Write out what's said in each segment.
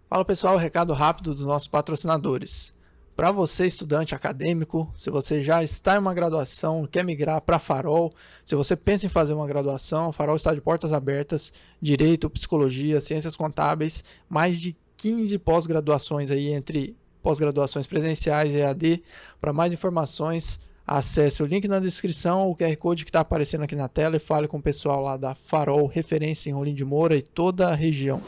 Fala pessoal, recado rápido dos nossos patrocinadores. Para você, estudante acadêmico, se você já está em uma graduação, quer migrar para Farol, se você pensa em fazer uma graduação, Farol está de portas abertas, Direito, Psicologia, Ciências Contábeis, mais de 15 pós-graduações aí entre pós-graduações presenciais e EAD. Para mais informações, acesse o link na descrição, o QR Code que está aparecendo aqui na tela e fale com o pessoal lá da Farol, referência em Rolim de Moura e toda a região.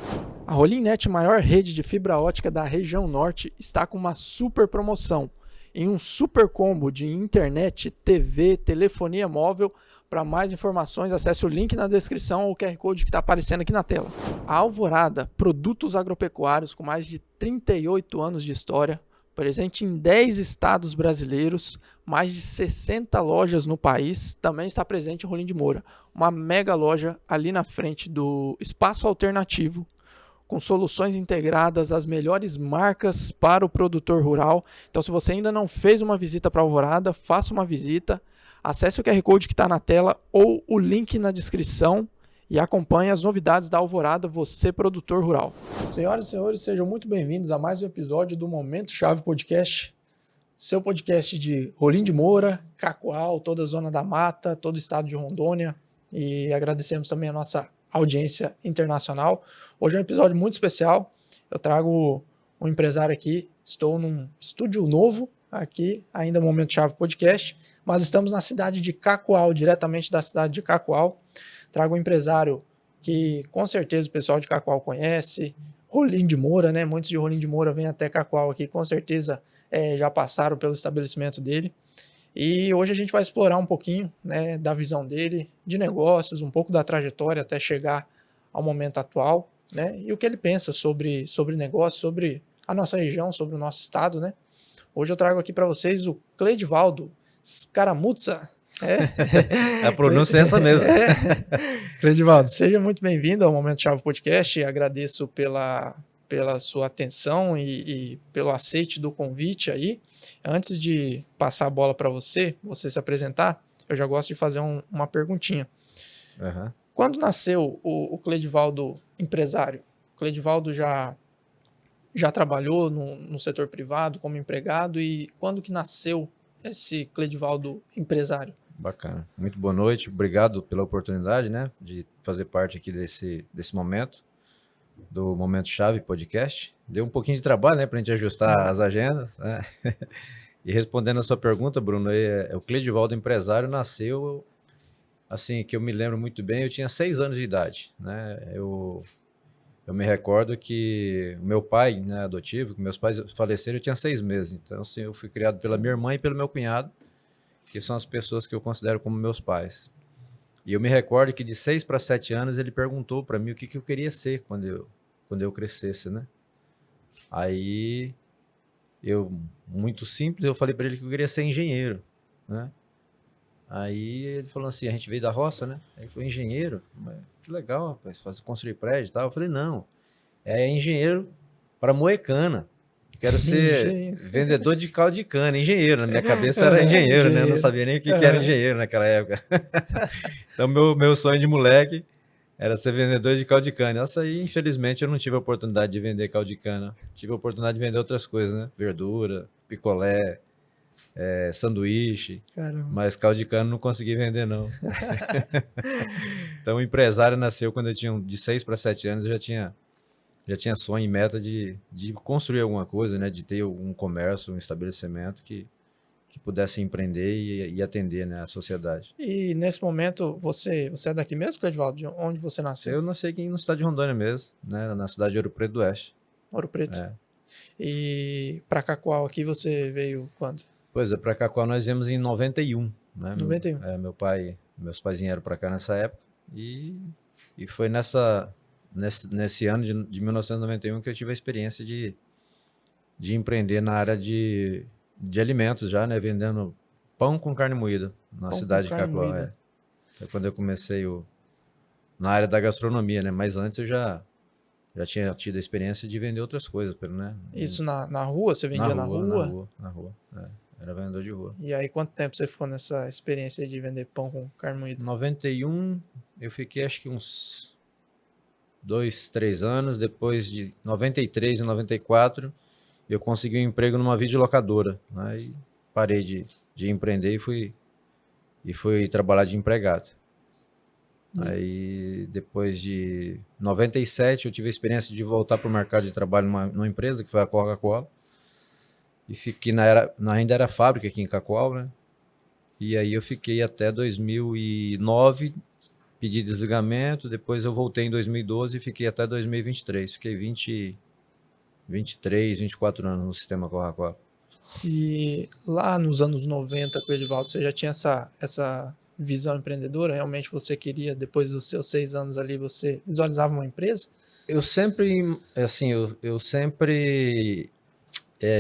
A Rolimnet, maior rede de fibra ótica da região norte, está com uma super promoção. Em um super combo de internet, TV, telefonia móvel. Para mais informações, acesse o link na descrição ou o QR Code que está aparecendo aqui na tela. A Alvorada, produtos agropecuários com mais de 38 anos de história, presente em 10 estados brasileiros, mais de 60 lojas no país, também está presente em Rolim de Moura. Uma mega loja ali na frente do Espaço Alternativo, com soluções integradas, as melhores marcas para o produtor rural. Então, se você ainda não fez uma visita para a Alvorada, faça uma visita, acesse o QR Code que está na tela ou o link na descrição e acompanhe as novidades da Alvorada, você produtor rural. Senhoras e senhores, sejam muito bem-vindos a mais um episódio do Momento Chave Podcast, seu podcast de Rolim de Moura, Cacoal, toda a zona da mata, todo o estado de Rondônia, e agradecemos também a nossa audiência internacional. Hoje é um episódio muito especial. Eu trago um empresário aqui. Estou num estúdio novo aqui, ainda Momento Chave Podcast, mas estamos na cidade de Cacoal, diretamente da cidade de Cacoal. Trago um empresário que com certeza o pessoal de Cacoal conhece, Rolim de Moura, né? Muitos de Rolim de Moura vêm até Cacoal aqui, com certeza já passaram pelo estabelecimento dele. E hoje a gente vai explorar um pouquinho, né, da visão dele, de negócios, um pouco da trajetória até chegar ao momento atual, né, e o que ele pensa sobre negócio, sobre a nossa região, sobre o nosso estado, né. Hoje eu trago aqui para vocês o Cleidivaldo Scaramuzza. A pronúncia é essa mesmo. Cleidivaldo, seja muito bem-vindo ao Momento Chave Podcast. Agradeço pela sua atenção e pelo aceite do convite aí. Antes de passar a bola para você se apresentar, eu já gosto de fazer uma perguntinha. Uhum. Quando nasceu o Cleidivaldo empresário? O Cleidivaldo já trabalhou no setor privado como empregado, e quando que nasceu esse Cleidivaldo empresário? Bacana. Muito boa noite. Obrigado pela oportunidade, né, de fazer parte aqui desse momento, do Momento Chave Podcast. Deu um pouquinho de trabalho, né, para a gente ajustar as agendas, né? E respondendo a sua pergunta, Bruno, o Cleidivaldo empresário nasceu, assim, que eu me lembro muito bem, eu tinha 6 anos de idade, né? Eu me recordo que o meu pai, né, adotivo, que meus pais faleceram, eu tinha 6 meses. Então, assim, eu fui criado pela minha irmã e pelo meu cunhado, que são as pessoas que eu considero como meus pais. E eu me recordo que de 6 para 7 anos ele perguntou para mim o que eu queria ser quando eu crescesse, né? Aí, muito simples, eu falei para ele que eu queria ser engenheiro, né? Aí ele falou assim, a gente veio da roça, né? Aí foi engenheiro, mas que legal, rapaz, construir prédio e tal. Eu falei, não, é engenheiro para moer cana. Quero ser vendedor de caldo de cana, engenheiro. Na minha cabeça era engenheiro, né? Eu não sabia nem o que era engenheiro naquela época. Então, meu sonho de moleque era ser vendedor de caldo de cana. Essa aí, infelizmente, eu não tive a oportunidade de vender caldo de cana. Tive a oportunidade de vender outras coisas, né? Verdura, picolé, sanduíche. Caramba. Mas caldo de cana não consegui vender, não. Então, o empresário nasceu quando eu tinha de 6 para 7 anos, eu já tinha sonho e meta de construir alguma coisa, né? De ter um comércio, um estabelecimento que pudesse empreender e atender, né, a sociedade. E nesse momento, você é daqui mesmo, Cleidivaldo? De onde você nasceu? Eu nasci aqui no estado de Rondônia mesmo, né? Na cidade de Ouro Preto do Oeste. Ouro Preto. É. E para Cacoal aqui você veio quando? Pois é, para Cacoal nós viemos em 91, né? 91. Meus pais vieram para cá nessa época e foi nesse ano de 1991 que eu tive a experiência de empreender na área de alimentos já, né? Vendendo pão com carne moída na cidade de Cacoal. Foi quando eu comecei na área da gastronomia, né? Mas antes eu já tinha tido a experiência de vender outras coisas, né? Isso na rua? Você vendia na rua? Na rua. Era vendedor de rua. E aí, quanto tempo você ficou nessa experiência de vender pão com carne moída? Em 91, eu fiquei acho que uns 2, 3 anos. Depois de 93 e 94, eu consegui um emprego numa videolocadora. Aí parei de empreender e fui trabalhar de empregado. Aí, depois de 97, eu tive a experiência de voltar para o mercado de trabalho numa empresa, que foi a Coca-Cola. E fiquei, ainda era fábrica aqui em Cacoal, né? E aí eu fiquei até 2009, pedi desligamento, depois eu voltei em 2012 e fiquei até 2023. Fiquei 23, 24 anos no sistema Coca-Cola. E lá nos anos 90, com o Edivaldo, você já tinha essa visão empreendedora? Realmente você queria, depois dos seus 6 anos ali, você visualizava uma empresa? Eu sempre, assim, eu sempre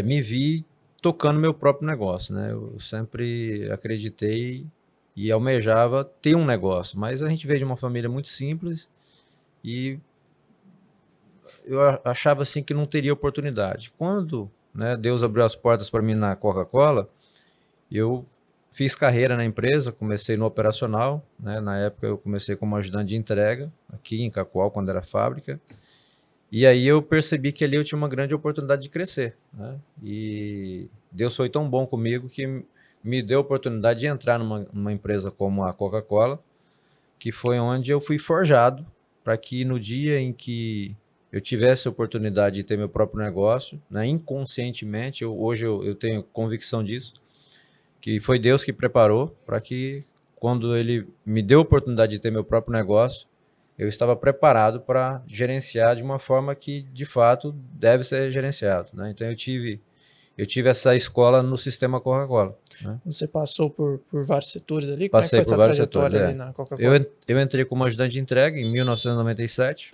me vi tocando meu próprio negócio, né? Eu sempre acreditei e almejava ter um negócio, mas a gente veio de uma família muito simples e eu achava assim que não teria oportunidade. Quando, né, Deus abriu as portas para mim na Coca-Cola, eu fiz carreira na empresa, comecei no operacional, né? Na época eu comecei como ajudante de entrega aqui em Cacoal, quando era fábrica. E aí eu percebi que ali eu tinha uma grande oportunidade de crescer, né? E Deus foi tão bom comigo que me deu a oportunidade de entrar numa empresa como a Coca-Cola, que foi onde eu fui forjado para que no dia em que eu tivesse a oportunidade de ter meu próprio negócio, né, inconscientemente, hoje eu tenho convicção disso, que foi Deus que preparou para que quando Ele me deu a oportunidade de ter meu próprio negócio, eu estava preparado para gerenciar de uma forma que, de fato, deve ser gerenciado, né? Então, eu tive essa escola no sistema Coca-Cola, né? Você passou por vários setores ali? Como é que Passei foi por essa vários setores, trajetória ali na Eu, Coca-Cola? eu entrei como ajudante de entrega em 1997.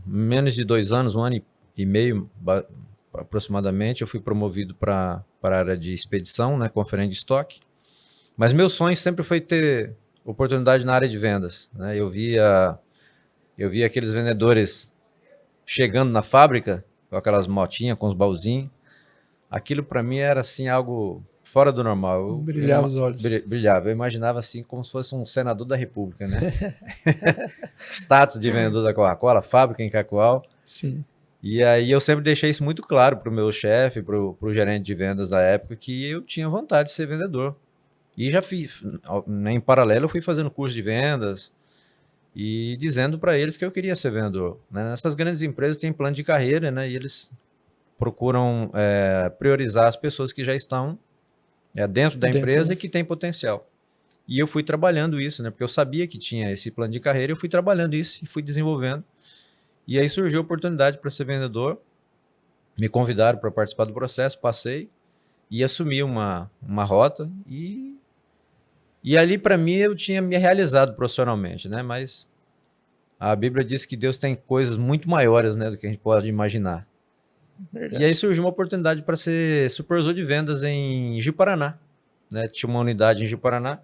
Menos de 2 anos, 1 ano e meio, aproximadamente, eu fui promovido para a área de expedição, né, conferente de estoque. Mas meu sonho sempre foi ter oportunidade na área de vendas, né? Eu via aqueles vendedores chegando na fábrica com aquelas motinhas, com os baúzinhos. Aquilo para mim era assim algo fora do normal. Brilhava os olhos. Brilhava. Eu imaginava assim como se fosse um senador da República, né? Status de vendedor da Coca-Cola, fábrica em Cacoal. Sim. E aí eu sempre deixei isso muito claro para o meu chefe, para o gerente de vendas da época, que eu tinha vontade de ser vendedor. E já fiz, em paralelo, eu fui fazendo curso de vendas e dizendo para eles que eu queria ser vendedor, né? Nessas grandes empresas tem plano de carreira, né? E eles procuram priorizar as pessoas que já estão dentro da empresa e que têm potencial. E eu fui trabalhando isso, né? Porque eu sabia que tinha esse plano de carreira, eu fui trabalhando isso e fui desenvolvendo. E aí surgiu a oportunidade para ser vendedor. Me convidaram para participar do processo, passei e assumi uma rota e ali para mim eu tinha me realizado profissionalmente, né? Mas a Bíblia diz que Deus tem coisas muito maiores, né, do que a gente pode imaginar. Verdade. E aí surgiu uma oportunidade para ser supervisor de vendas em Ji-Paraná, né? Tinha uma unidade em Ji-Paraná.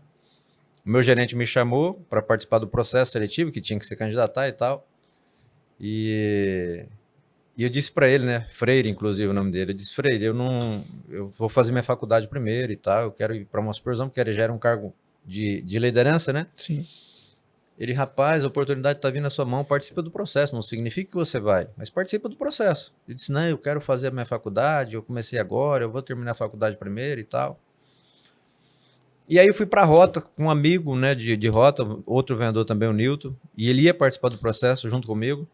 O meu gerente me chamou para participar do processo seletivo, que tinha que se candidatar e tal. E eu disse para ele, né, Freire, inclusive o nome dele, eu disse: Freire, eu vou fazer minha faculdade primeiro e tal, eu quero ir para uma supervisão, porque ele já era um cargo de liderança, né? Sim. Ele: rapaz, a oportunidade está vindo na sua mão, participa do processo, não significa que você vai, mas participa do processo. Eu disse: não, eu quero fazer a minha faculdade, eu comecei agora, eu vou terminar a faculdade primeiro e tal. E aí eu fui para a rota com um amigo, né, de rota, outro vendedor também, o Nilton, e ele ia participar do processo junto comigo.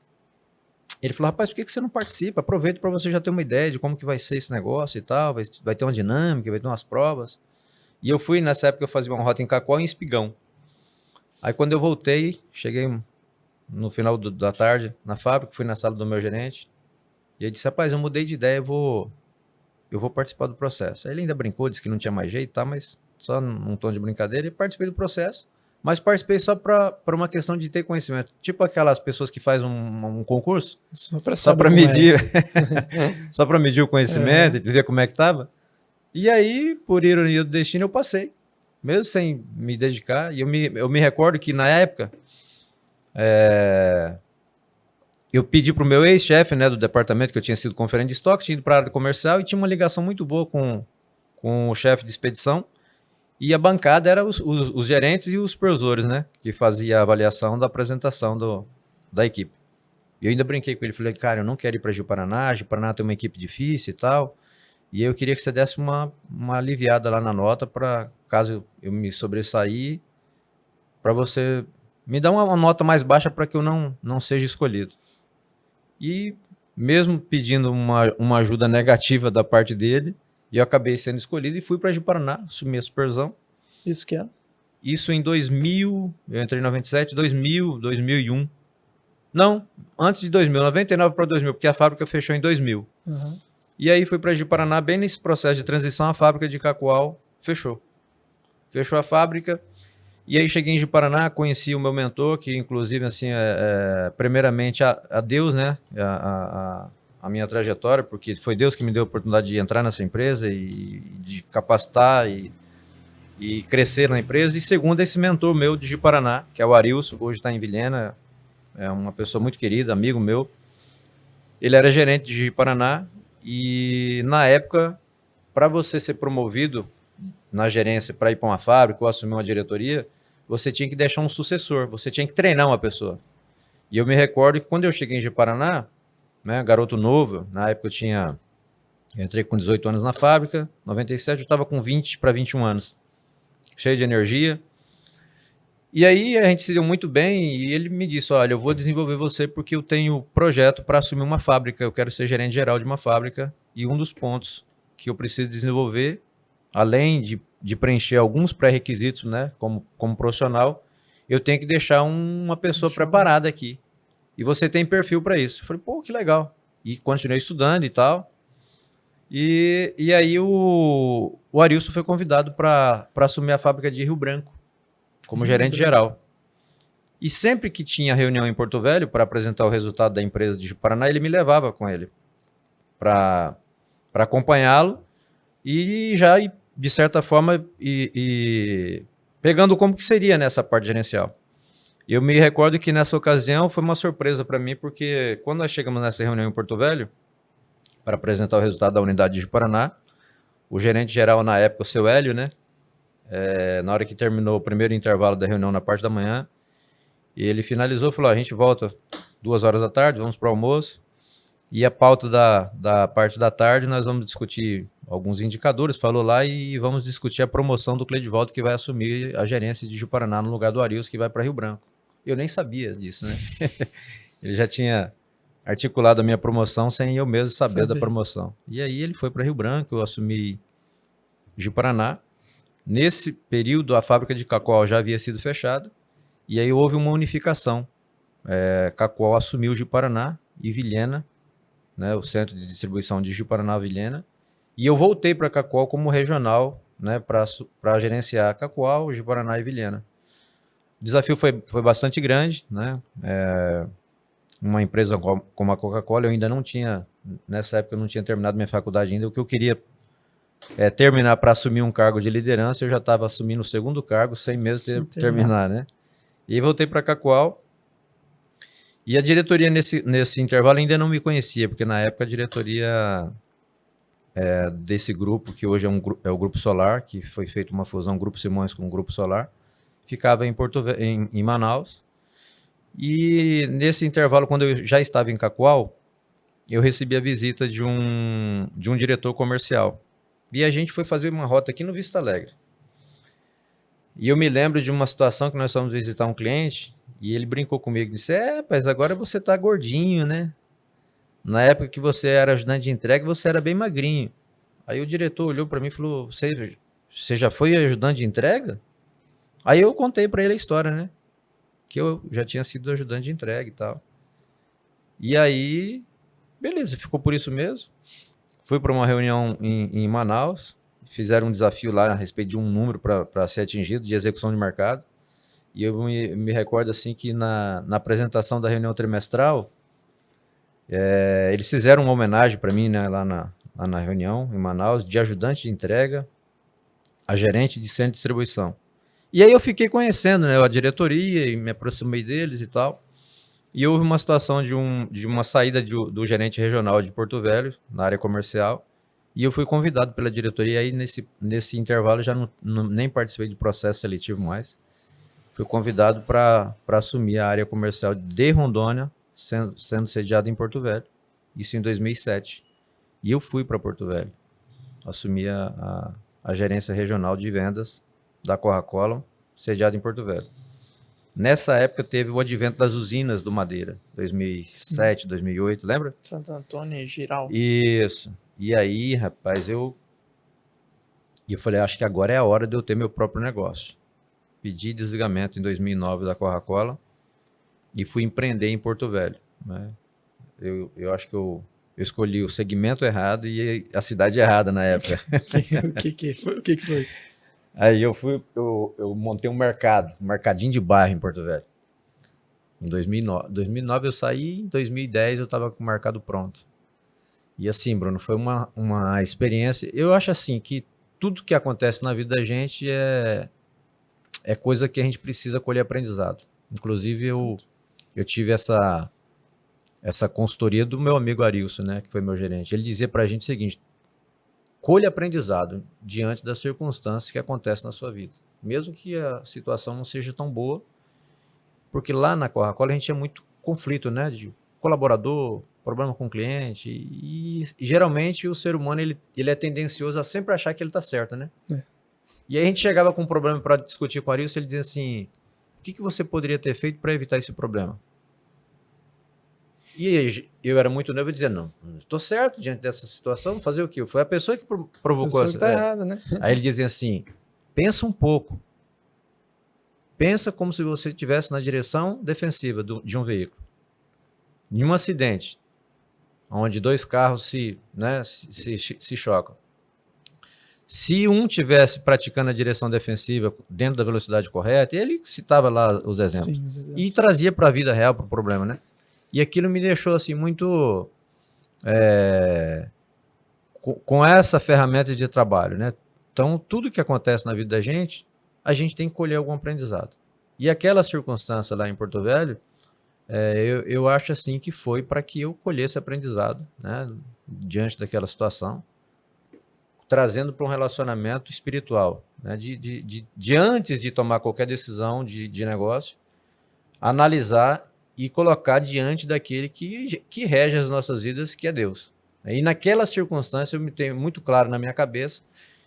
Ele falou: rapaz, por que você não participa? Aproveita para você já ter uma ideia de como que vai ser esse negócio e tal, vai ter uma dinâmica, vai ter umas provas. E eu fui, nessa época eu fazia uma rota em Cacoal e em Espigão. Aí quando eu voltei, cheguei no final da tarde na fábrica, fui na sala do meu gerente, e ele disse: rapaz, eu mudei de ideia, eu vou participar do processo. Aí ele ainda brincou, disse que não tinha mais jeito, tá, mas só num tom de brincadeira, e participei do processo. Mas participei só para uma questão de ter conhecimento. Tipo aquelas pessoas que fazem um concurso, só para medir, só para medir o conhecimento, e ver como é que estava. E aí, por ironia do destino, eu passei, mesmo sem me dedicar. E eu me recordo que na época eu pedi para o meu ex-chefe, né, do departamento, que eu tinha sido conferente de estoque, tinha ido para a área comercial e tinha uma ligação muito boa com o chefe de expedição. E a bancada era os gerentes e os supervisores, né? Que fazia a avaliação da apresentação da equipe. E eu ainda brinquei com ele, falei, cara, eu não quero ir para Ji-Paraná tem uma equipe difícil e tal, e eu queria que você desse uma aliviada lá na nota para, caso eu me sobressair, para você me dar uma nota mais baixa para que eu não seja escolhido. E mesmo pedindo uma ajuda negativa da parte dele, eu acabei sendo escolhido e fui para Ji-Paraná, assumi a supervisão. Isso que é? Isso em 2000, eu entrei em 97, 2000, 2001. Não, antes de 2000, 99 para 2000, porque a fábrica fechou em 2000. Uhum. E aí fui para Ji-Paraná, bem nesse processo de transição, a fábrica de Cacoal fechou. Fechou a fábrica. E aí cheguei em Ji-Paraná, conheci o meu mentor, que inclusive, assim, primeiramente a Deus, né, a minha trajetória, porque foi Deus que me deu a oportunidade de entrar nessa empresa e de capacitar e crescer na empresa. E segundo, esse mentor meu de Ji-Paraná, que é o Arilson, hoje está em Vilhena, é uma pessoa muito querida, amigo meu. Ele era gerente de Ji-Paraná e, na época, para você ser promovido na gerência para ir para uma fábrica ou assumir uma diretoria, você tinha que deixar um sucessor, você tinha que treinar uma pessoa. E eu me recordo que quando eu cheguei em Ji-Paraná, né, garoto novo, na época eu entrei com 18 anos na fábrica, 97 eu estava com 20 para 21 anos, cheio de energia. E aí a gente se deu muito bem e ele me disse, olha, eu vou desenvolver você porque eu tenho projeto para assumir uma fábrica, eu quero ser gerente geral de uma fábrica e um dos pontos que eu preciso desenvolver, além de preencher alguns pré-requisitos, né, como profissional, eu tenho que deixar uma pessoa preparada aqui. E você tem perfil para isso. Eu falei, pô, que legal. E continuei estudando e tal. E aí o Arilson foi convidado para assumir a fábrica de Rio Branco, como gerente geral. E sempre que tinha reunião em Porto Velho para apresentar o resultado da empresa de Ji-Paraná, ele me levava com ele para acompanhá-lo e já, de certa forma, pegando como que seria nessa parte gerencial. Eu me recordo que nessa ocasião foi uma surpresa para mim, porque quando nós chegamos nessa reunião em Porto Velho para apresentar o resultado da unidade de Ji-Paraná, o gerente geral na época, o seu Hélio, né? Na hora que terminou o primeiro intervalo da reunião na parte da manhã, ele finalizou e falou, a gente volta 2 horas da tarde, vamos para o almoço, e a pauta da parte da tarde nós vamos discutir alguns indicadores, falou lá, e vamos discutir a promoção do Cleidivaldo, que vai assumir a gerência de Ji-Paraná no lugar do Arilson, que vai para Rio Branco. Eu nem sabia disso, né? Ele já tinha articulado a minha promoção sem eu mesmo saber da promoção. E aí ele foi para Rio Branco, eu assumi Ji-Paraná. Nesse período, a fábrica de Cacoal já havia sido fechada, e aí houve uma unificação. Cacoal assumiu Ji-Paraná e Vilhena, né, o centro de distribuição de Ji-Paraná Vilhena, e eu voltei para Cacoal como regional, né, para gerenciar Cacoal, Ji-Paraná e Vilhena. O desafio foi bastante grande, né? Uma empresa como a Coca-Cola, eu ainda não tinha, nessa época eu não tinha terminado minha faculdade ainda, o que eu queria terminar para assumir um cargo de liderança, eu já estava assumindo o segundo cargo sem mesmo terminar, né? E aí voltei para Cacoal, e a diretoria nesse intervalo ainda não me conhecia, porque na época a diretoria desse grupo, que hoje é o Grupo Solar, que foi feita uma fusão Grupo Simões com o Grupo Solar, ficava em Manaus. E nesse intervalo, quando eu já estava em Cacoal, eu recebi a visita de um diretor comercial. E a gente foi fazer uma rota aqui no Vista Alegre. E eu me lembro de uma situação que nós fomos visitar um cliente, e ele brincou comigo e disse, mas agora você tá gordinho, né? Na época que você era ajudante de entrega, você era bem magrinho. Aí o diretor olhou para mim e falou, você já foi ajudante de entrega? Aí eu contei para ele a história, né? Que eu já tinha sido ajudante de entrega e tal. E aí, beleza, ficou por isso mesmo. Fui para uma reunião em Manaus, fizeram um desafio lá a respeito de um número para ser atingido, de execução de mercado. E eu me recordo assim que na apresentação da reunião trimestral, eles fizeram uma homenagem para mim, né, lá na reunião em Manaus, de ajudante de entrega a gerente de centro de distribuição. E aí eu fiquei conhecendo, né, a diretoria e me aproximei deles e tal. E houve uma situação de uma saída do gerente regional de Porto Velho, na área comercial, E eu fui convidado pela diretoria, aí nesse intervalo eu já nem participei do processo seletivo mais. Fui convidado para assumir a área comercial de Rondônia, sendo sediado em Porto Velho. Isso em 2007. E eu fui para Porto Velho. Assumi a gerência regional de vendas da Coca-Cola, sediado em Porto Velho. Nessa época teve o advento das usinas do Madeira, 2007, 2008, lembra? Santo Antônio e Giral. Isso. E aí, rapaz, eu falei, acho que agora é a hora de eu ter meu próprio negócio. Pedi desligamento em 2009 da Coca-Cola e fui empreender em Porto Velho, né? Eu acho que eu escolhi o segmento errado e a cidade errada na época. O que foi? Aí eu montei um mercadinho de bairro em Porto Velho. Em 2009. 2009 eu saí, em 2010 eu estava com o mercado pronto. E assim, Bruno, foi uma experiência. Eu acho assim que tudo que acontece na vida da gente é coisa que a gente precisa colher aprendizado. Inclusive eu tive essa consultoria do meu amigo Arilson, né, que foi meu gerente. Ele dizia pra gente o seguinte: colhe aprendizado diante das circunstâncias que acontecem na sua vida. Mesmo que a situação não seja tão boa, porque lá na Coca-Cola a gente tinha muito conflito, né, de colaborador, problema com o cliente, e geralmente o ser humano ele é tendencioso a sempre achar que ele está certo, né? É. E aí a gente chegava com um problema para discutir com o Arilson, ele dizia assim: o que você poderia ter feito para evitar esse problema? E eu era muito novo e dizia, não, estou certo diante dessa situação, fazer o quê? Foi a pessoa que provocou essa. Tá errada, né? Aí ele dizia assim: pensa um pouco. Pensa como se você estivesse na direção defensiva de um veículo. Em um acidente, onde dois carros se chocam. Se um tivesse praticando a direção defensiva dentro da velocidade correta, ele citava lá os exemplos. Sim, os exemplos. E trazia para a vida real, para o problema, né? E aquilo me deixou assim muito com essa ferramenta de trabalho, né? Então, tudo que acontece na vida da gente, a gente tem que colher algum aprendizado. E aquela circunstância lá em Porto Velho, eu acho assim que foi para que eu colhesse aprendizado, né? Diante daquela situação, trazendo para um relacionamento espiritual, né? De antes de tomar qualquer decisão de negócio, analisar e colocar diante daquele que rege as nossas vidas, que é Deus. E naquela circunstância eu me tenho muito claro na minha cabeça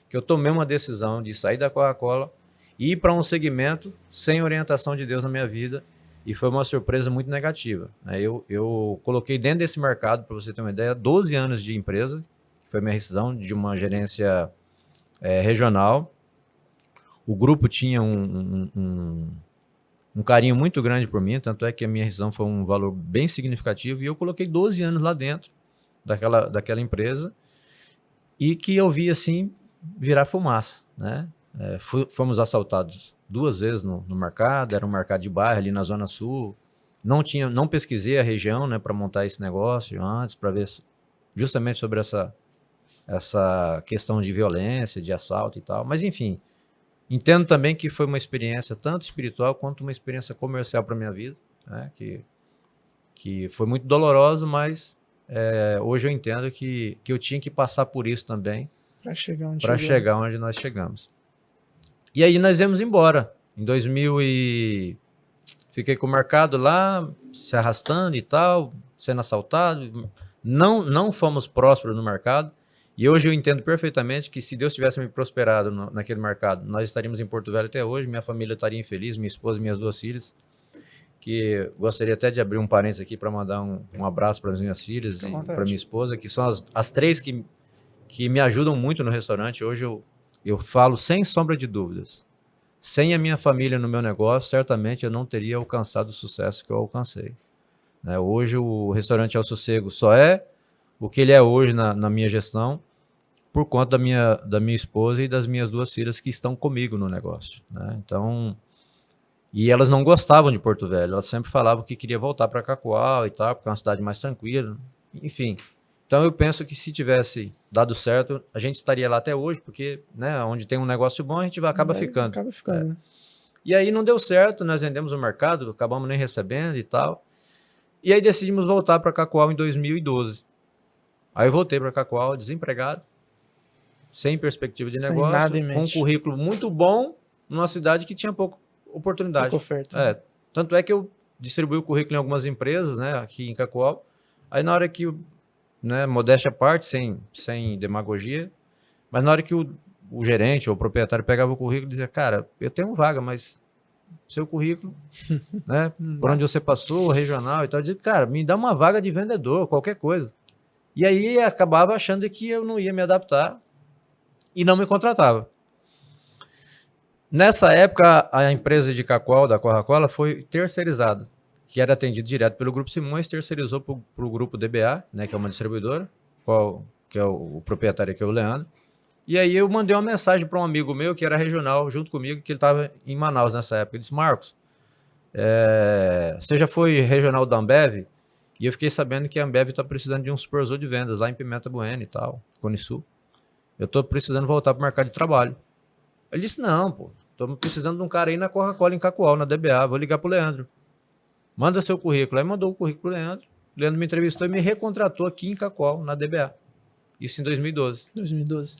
que eu tomei uma decisão de sair da Coca-Cola e ir para um segmento sem orientação de Deus na minha vida, e foi uma surpresa muito negativa. Eu coloquei dentro desse mercado, para você ter uma ideia, 12 anos de empresa, que foi minha rescisão de uma gerência regional. O grupo tinha um carinho muito grande por mim, tanto é que a minha rescisão foi um valor bem significativo, e eu coloquei 12 anos lá dentro daquela empresa, e que eu vi assim virar fumaça, né? Fomos assaltados 2 vezes no mercado, era um mercado de bairro ali na Zona Sul, não pesquisei a região, né, para montar esse negócio antes, para ver justamente sobre essa questão de violência, de assalto e tal, mas enfim, entendo também que foi uma experiência tanto espiritual quanto uma experiência comercial para minha vida, né, que foi muito dolorosa, mas hoje eu entendo que eu tinha que passar por isso também para chegar onde nós chegamos. E aí nós viemos embora. Em 2000 fiquei com o mercado lá, se arrastando e tal, sendo assaltado. Não fomos prósperos no mercado. E hoje eu entendo perfeitamente que se Deus tivesse me prosperado naquele mercado, nós estaríamos em Porto Velho até hoje, minha família estaria infeliz, minha esposa e minhas 2 filhas, que gostaria até de abrir um parênteses aqui para mandar um abraço para as minhas filhas e para minha esposa, que são as 3 que me ajudam muito no restaurante. Hoje eu falo sem sombra de dúvidas. Sem a minha família no meu negócio, certamente eu não teria alcançado o sucesso que eu alcancei. Hoje o restaurante El Sossego só é o que ele é hoje na minha gestão por conta da minha esposa e das minhas 2 filhas que estão comigo no negócio, né? Então, e elas não gostavam de Porto Velho, elas sempre falavam que queria voltar para Cacoal e tal, porque é uma cidade mais tranquila, enfim. Então eu penso que se tivesse dado certo, a gente estaria lá até hoje, porque, né, onde tem um negócio bom, a gente acaba ficando. Né? E aí não deu certo, nós vendemos o mercado, acabamos nem recebendo e tal. E aí decidimos voltar para Cacoal em 2012. Aí eu voltei para Cacoal, desempregado, sem perspectiva de Sem negócio, nada em com um mente. currículo muito bom, numa cidade que tinha pouca oportunidade. Pouca oferta. Tanto é que eu distribuí o currículo em algumas empresas, né, aqui em Cacoal. Aí na hora que, né, modéstia à parte, sem demagogia, mas na hora que o gerente ou o proprietário pegava o currículo e dizia, cara, eu tenho vaga, mas seu currículo, né, por onde você passou, regional e tal, eu dizia, cara, me dá uma vaga de vendedor, qualquer coisa. E aí acabava achando que eu não ia me adaptar e não me contratava. Nessa época, a empresa de Cacoal, da Coca-Cola, foi terceirizada, que era atendido direto pelo Grupo Simões, terceirizou para o Grupo DBA, né, que é uma distribuidora, que é o proprietário aqui, é o Leandro. E aí eu mandei uma mensagem para um amigo meu que era regional, junto comigo, que ele estava em Manaus nessa época. Ele disse, Marcos, você já foi regional da Ambev? E eu fiquei sabendo que a Ambev está precisando de um supervisor de vendas lá em Pimenta Bueno e tal, Cone Sul. Eu estou precisando voltar para o mercado de trabalho. Ele disse, não, pô, estou precisando de um cara aí na Coca-Cola, em Cacoal, na DBA, vou ligar pro Leandro. Manda seu currículo. Aí mandou o currículo pro Leandro. O Leandro me entrevistou e me recontratou aqui em Cacoal, na DBA. Isso em 2012. 2012.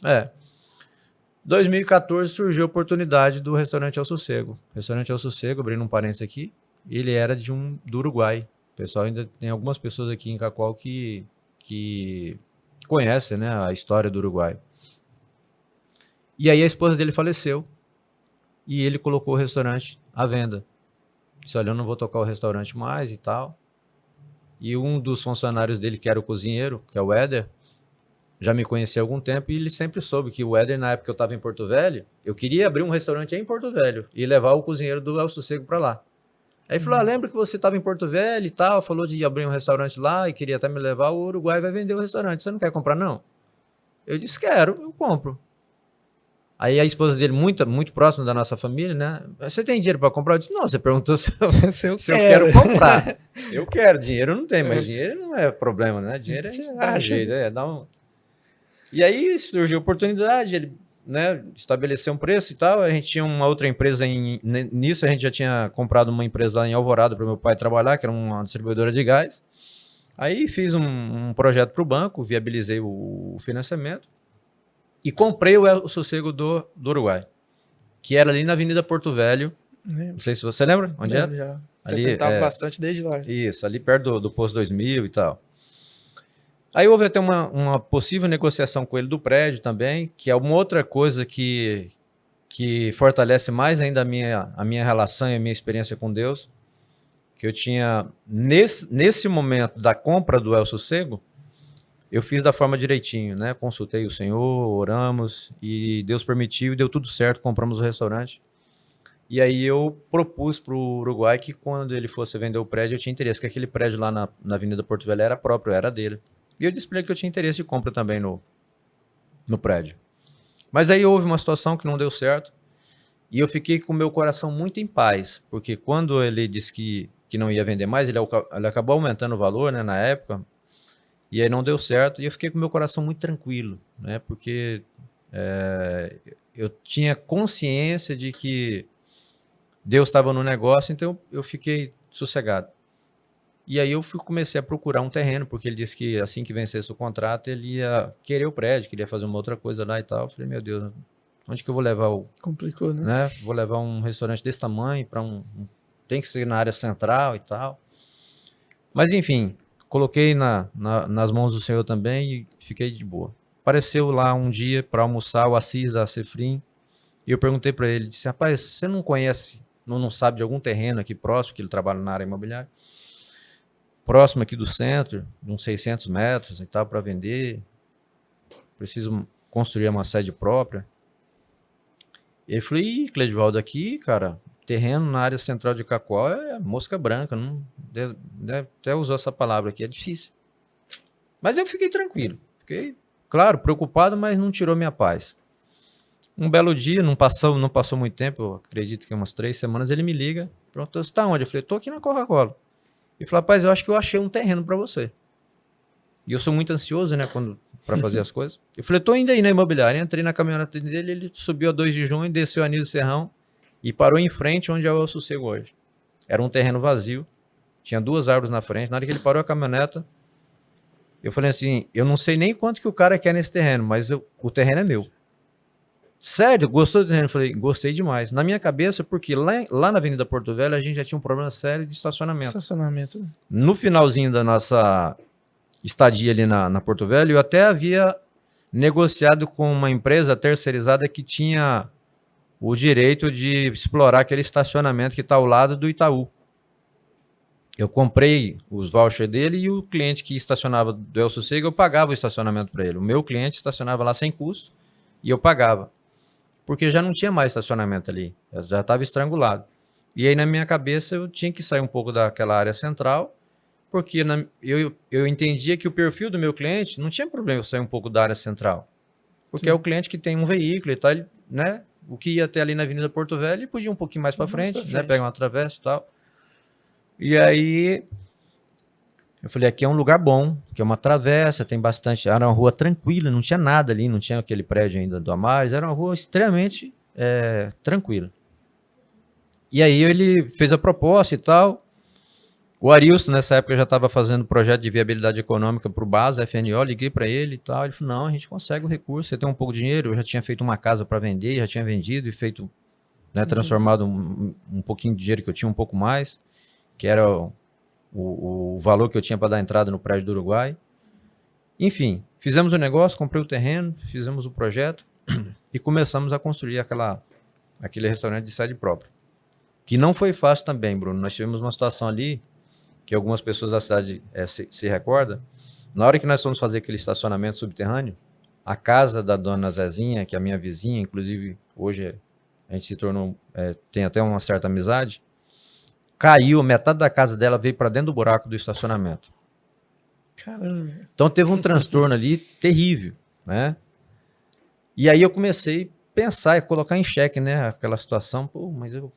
2014 surgiu a oportunidade do Restaurante El Sossego. Restaurante El Sossego, abrindo um parênteses aqui, ele era do Uruguai. O pessoal ainda tem algumas pessoas aqui em Cacoal que conhecem, né, a história do Uruguai. E aí a esposa dele faleceu e ele colocou o restaurante à venda. Disse, olha, eu não vou tocar o restaurante mais e tal. E um dos funcionários dele, que era o cozinheiro, que é o Éder, já me conhecia há algum tempo e ele sempre soube que o Éder, na época que eu estava em Porto Velho, eu queria abrir um restaurante em Porto Velho e levar o cozinheiro do El Sossego para lá. Aí ele falou, lembra que você estava em Porto Velho e tal, falou de abrir um restaurante lá e queria até me levar, o Uruguai vai vender o restaurante, você não quer comprar não? Eu disse, quero, eu compro. Aí a esposa dele, muito próxima da nossa família, né? Você tem dinheiro para comprar? Eu disse, não, você perguntou se eu quero comprar. Eu quero, dinheiro não tem, mas dinheiro não é problema, né? Dinheiro dá um jeito, E aí surgiu a oportunidade, ele, né, estabeleceu um preço e tal, a gente tinha uma outra empresa, nisso a gente já tinha comprado uma empresa lá em Alvorada para o meu pai trabalhar, que era uma distribuidora de gás. Aí fiz um projeto para o banco, viabilizei o financiamento, e comprei o Sossego do Uruguai, que era ali na Avenida Porto Velho. Não sei se você lembra onde era. Já ali frequentava bastante desde lá. Isso, ali perto do Posto 2000 e tal. Aí houve até uma possível negociação com ele do prédio também, que é uma outra coisa que fortalece mais ainda a minha relação e a minha experiência com Deus, que eu tinha, nesse momento da compra do El Sossego, eu fiz da forma direitinho, né? Consultei o Senhor, oramos e Deus permitiu e deu tudo certo, compramos o restaurante. E aí eu propus para o Uruguai que quando ele fosse vender o prédio, eu tinha interesse, que aquele prédio lá na Avenida Porto Velho era próprio, era dele. E eu disse para ele que eu tinha interesse de compra também no prédio. Mas aí houve uma situação que não deu certo e eu fiquei com o meu coração muito em paz, porque quando ele disse que não ia vender mais, ele acabou aumentando o valor, né, na época. E aí não deu certo e eu fiquei com meu coração muito tranquilo, né? Porque eu tinha consciência de que Deus estava no negócio, então eu fiquei sossegado. E aí eu comecei a procurar um terreno, porque ele disse que assim que vencesse o contrato, ele ia querer o prédio, queria fazer uma outra coisa lá e tal. Eu falei, meu Deus, onde que eu vou levar Complicou, né? Vou levar um restaurante desse tamanho para tem que ser na área central e tal. Mas enfim, coloquei nas mãos do Senhor também e fiquei de boa. Apareceu lá um dia para almoçar o Assis da Cefrim e eu perguntei para ele, disse, rapaz, você não conhece, não sabe de algum terreno aqui próximo, que ele trabalha na área imobiliária, próximo aqui do centro, de uns 600 metros e tal, para vender, preciso construir uma sede própria. Ele falou, Cleidivaldo, aqui, cara, terreno na área central de Cacoal é mosca branca, não até usou essa palavra aqui, é difícil. Mas eu fiquei tranquilo, fiquei, claro, preocupado, mas não tirou minha paz. Um belo dia, não passou muito tempo, eu acredito que umas 3 semanas, ele me liga, perguntou, você tá onde? Eu falei, tô aqui na Coca-Cola. Ele falou, rapaz, eu acho que eu achei um terreno para você. E eu sou muito ansioso, né, para fazer as coisas. Eu falei, tô indo aí na imobiliária, entrei na caminhonete dele, ele subiu a 2 de junho, desceu a Anísio Serrão, e parou em frente onde é o El Sossego hoje. Era um terreno vazio, tinha 2 árvores na frente. Na hora que ele parou a caminhoneta, eu falei assim, eu não sei nem quanto que o cara quer nesse terreno, mas o terreno é meu. Sério, gostou do terreno? Eu falei, gostei demais. Na minha cabeça, porque lá na Avenida Porto Velho a gente já tinha um problema sério de estacionamento. Estacionamento. No finalzinho da nossa estadia ali na Porto Velho, eu até havia negociado com uma empresa terceirizada que tinha o direito de explorar aquele estacionamento que está ao lado do Itaú. Eu comprei os vouchers dele e o cliente que estacionava do El Sossego, eu pagava o estacionamento para ele. O meu cliente estacionava lá sem custo e eu pagava. Porque já não tinha mais estacionamento ali, já estava estrangulado. E aí na minha cabeça eu tinha que sair um pouco daquela área central, porque eu entendia que o perfil do meu cliente não tinha problema eu sair um pouco da área central. Porque Sim. é o cliente que tem um veículo e tal, ele, né? O que ia até ali na Avenida Porto Velho, ele podia ir um pouquinho mais para frente, né? Pegar uma travessa e tal. E aí eu falei, aqui é um lugar bom, que é uma travessa, tem bastante. Era uma rua tranquila, não tinha nada ali, não tinha aquele prédio ainda do Amares, era uma rua extremamente tranquila. E aí ele fez a proposta e tal. O Arilson, nessa época, já estava fazendo projeto de viabilidade econômica para o BASA, FNO, liguei para ele e tal. Ele falou, não, a gente consegue o recurso, você tem um pouco de dinheiro. Eu já tinha feito uma casa para vender, já tinha vendido e feito, né, transformado um pouquinho de dinheiro que eu tinha, um pouco mais, que era o valor que eu tinha para dar entrada no prédio do Uruguai. Enfim, fizemos o negócio, comprei o terreno, fizemos o projeto e começamos a construir aquele restaurante de sede própria. Que não foi fácil também, Bruno. Nós tivemos uma situação ali que algumas pessoas da cidade se recordam. Na hora que nós fomos fazer aquele estacionamento subterrâneo, a casa da dona Zezinha, que é a minha vizinha, inclusive hoje a gente se tornou, tem até uma certa amizade, caiu, metade da casa dela veio para dentro do buraco do estacionamento. Caramba. Então teve um transtorno ali terrível, né? E aí eu comecei a pensar e colocar em xeque, né, aquela situação. Pô, mas eu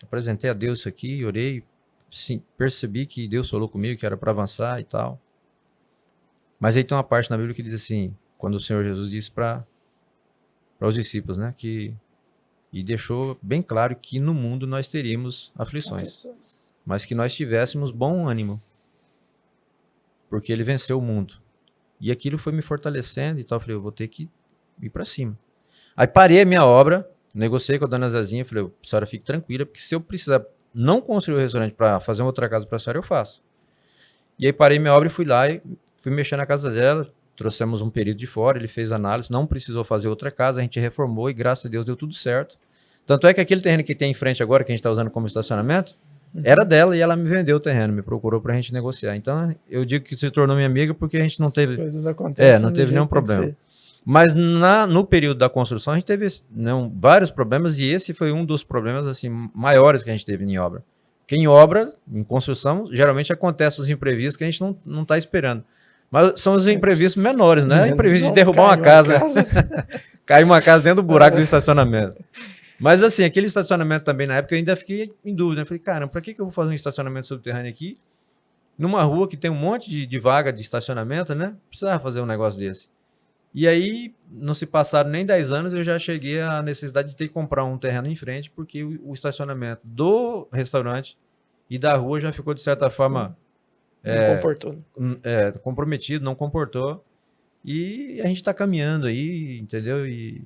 apresentei a Deus isso aqui, orei, sim, percebi que Deus falou comigo que era para avançar e tal. Mas aí tem uma parte na Bíblia que diz assim, quando o Senhor Jesus disse para os discípulos, né, e deixou bem claro que no mundo nós teríamos aflições, mas que nós tivéssemos bom ânimo, porque ele venceu o mundo. E aquilo foi me fortalecendo e tal. Eu falei, eu vou ter que ir para cima. Aí parei a minha obra, negociei com a dona Zezinha, falei, a senhora fique tranquila, porque se eu precisar não construir o restaurante para fazer uma outra casa para a senhora, eu faço. E aí parei minha obra e fui lá e fui mexer na casa dela, trouxemos um período de fora, ele fez análise, não precisou fazer outra casa, a gente reformou e graças a Deus deu tudo certo. Tanto é que aquele terreno que tem em frente agora, que a gente está usando como estacionamento, era dela e ela me vendeu o terreno, me procurou para a gente negociar. Então eu digo que se tornou minha amiga porque a gente não teve, coisas acontecem, não teve nenhum problema. Mas no período da construção a gente teve vários problemas e esse foi um dos problemas assim maiores que a gente teve em obra. Porque em obra, em construção, geralmente acontecem os imprevistos que a gente não está esperando. Mas são os imprevistos menores, né? Imprevisto de derrubar uma casa. Cair uma casa dentro do buraco do estacionamento. Mas assim, aquele estacionamento também, na época, eu ainda fiquei em dúvida. Eu falei, caramba, para que eu vou fazer um estacionamento subterrâneo aqui? Numa rua que tem um monte de vaga de estacionamento, né? Precisava fazer um negócio desse. E aí, não se passaram nem 10 anos, eu já cheguei à necessidade de ter que comprar um terreno em frente, porque o estacionamento do restaurante e da rua já ficou, de certa forma, não comportou. Comprometido, não comportou. E a gente está caminhando aí, entendeu? E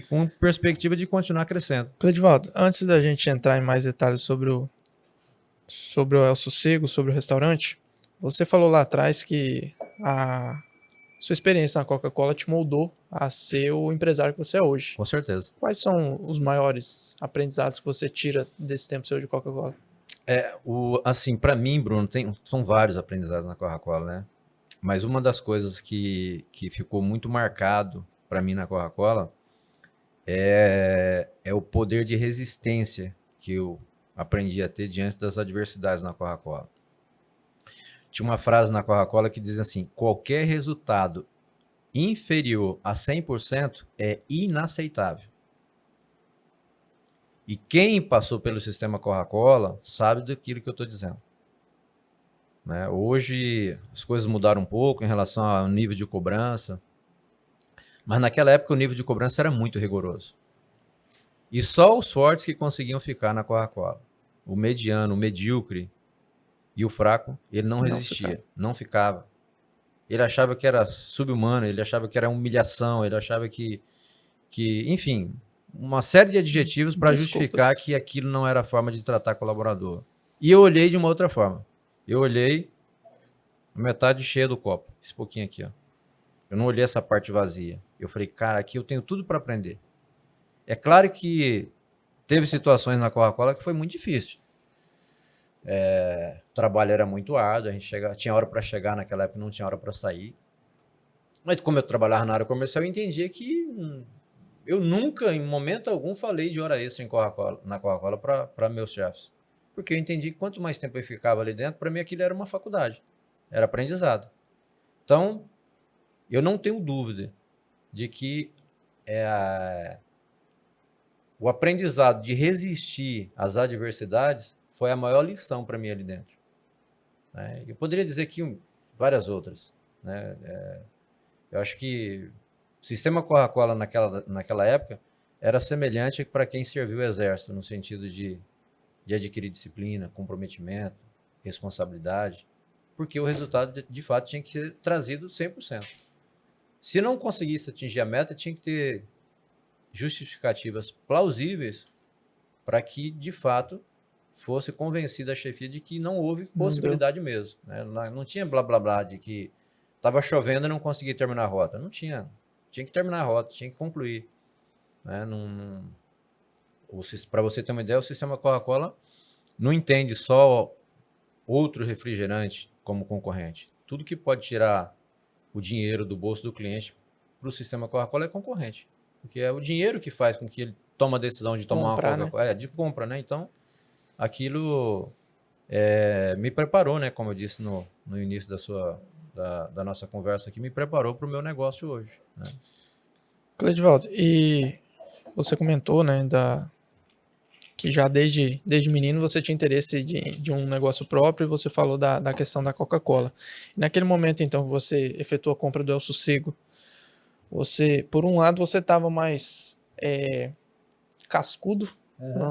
com perspectiva de continuar crescendo. Cleidivaldo, antes da gente entrar em mais detalhes sobre o El Sossego, sobre o restaurante, você falou lá atrás que a sua experiência na Coca-Cola te moldou a ser o empresário que você é hoje. Com certeza. Quais são os maiores aprendizados que você tira desse tempo seu de Coca-Cola? Assim, para mim, Bruno, são vários aprendizados na Coca-Cola, né? Mas uma das coisas que ficou muito marcado para mim na Coca-Cola é o poder de resistência que eu aprendi a ter diante das adversidades na Coca-Cola. Tinha uma frase na Coca-Cola que diz assim, qualquer resultado inferior a 100% é inaceitável. E quem passou pelo sistema Coca-Cola sabe daquilo que eu estou dizendo. Né? Hoje as coisas mudaram um pouco em relação ao nível de cobrança, mas naquela época o nível de cobrança era muito rigoroso. E só os fortes que conseguiam ficar na Coca-Cola. O mediano, o medíocre e o fraco, ele não resistia, não ficava. Ele achava que era sub-humano, ele achava que era humilhação, ele achava que que, enfim, uma série de adjetivos para justificar Desculpas. que aquilo não era a forma de tratar colaborador. E eu olhei de uma outra forma. Eu olhei a metade cheia do copo, esse pouquinho aqui, ó. Eu não olhei essa parte vazia. Eu falei, cara, aqui eu tenho tudo para aprender. É claro que teve situações na Coca-Cola que foi muito difícil. O trabalho era muito árduo, a gente tinha hora para chegar, naquela época não tinha hora para sair. Mas como eu trabalhava na área comercial, eu entendia que eu nunca, em momento algum, falei de hora extra na Coca-Cola para meus chefes. Porque eu entendi que quanto mais tempo eu ficava ali dentro, para mim aquilo era uma faculdade, era aprendizado. Então, eu não tenho dúvida de que o aprendizado de resistir às adversidades foi a maior lição para mim ali dentro. Né? Eu poderia dizer que várias outras. Né? Eu acho que o sistema Coca-Cola naquela época era semelhante para quem serviu o exército, no sentido de adquirir disciplina, comprometimento, responsabilidade, porque o resultado, de fato, tinha que ser trazido 100%. Se não conseguisse atingir a meta, tinha que ter justificativas plausíveis para que, de fato, fosse convencida a chefia de que não houve possibilidade mesmo. Né? Não tinha blá blá blá de que estava chovendo e não consegui terminar a rota. Não tinha. Tinha que terminar a rota, tinha que concluir. Né? Para você ter uma ideia, o sistema Coca-Cola não entende só outro refrigerante como concorrente. Tudo que pode tirar o dinheiro do bolso do cliente para o sistema Coca-Cola é concorrente. Porque é o dinheiro que faz com que ele tome a decisão de tomar uma Coca-Cola. Né? De compra, né? Então, aquilo me preparou, né? Como eu disse no início da nossa conversa aqui, me preparou para o meu negócio hoje. Né? Cleidivaldo, e você comentou, né, que já desde menino você tinha interesse de um negócio próprio e você falou da questão da Coca-Cola. Naquele momento, então, você efetuou a compra do El Sossego. Você, por um lado, você estava mais cascudo,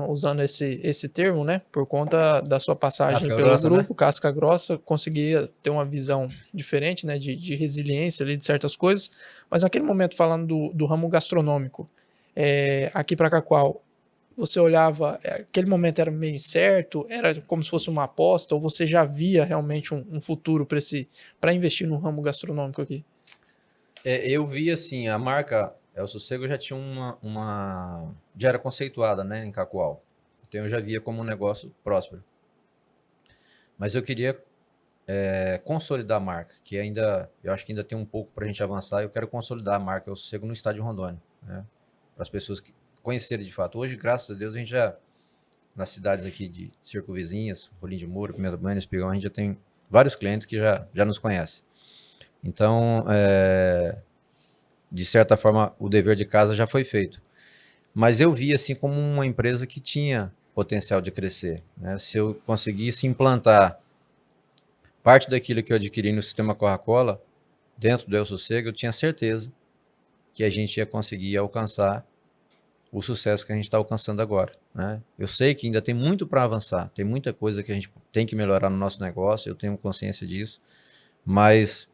usando esse termo, né? Por conta da sua passagem pelo grossa, grupo, né? casca grossa, conseguia ter uma visão diferente, né? De resiliência ali de certas coisas. Mas naquele momento, falando do ramo gastronômico, aqui para Cacoal, você olhava, aquele momento era meio incerto, era como se fosse uma aposta, ou você já via realmente um futuro para investir no ramo gastronômico aqui? Eu vi assim, a marca El Sossego já tinha já era conceituada, né, em Cacoal. Então eu já via como um negócio próspero. Mas eu queria consolidar a marca, que eu acho que ainda tem um pouco para a gente avançar. Eu quero consolidar a marca El Sossego no estado de Rondônia, né, para as pessoas conhecerem de fato. Hoje, graças a Deus, a gente já, nas cidades aqui de circunvizinhas, Rolim de Moura, Pimenta Baiana, Espigão, a gente já tem vários clientes que já nos conhecem. Então, de certa forma, o dever de casa já foi feito. Mas eu vi assim como uma empresa que tinha potencial de crescer. Né? Se eu conseguisse implantar parte daquilo que eu adquiri no sistema Coca-Cola dentro do El Sossego, eu tinha certeza que a gente ia conseguir alcançar o sucesso que a gente está alcançando agora. Né? Eu sei que ainda tem muito para avançar, tem muita coisa que a gente tem que melhorar no nosso negócio, eu tenho consciência disso, mas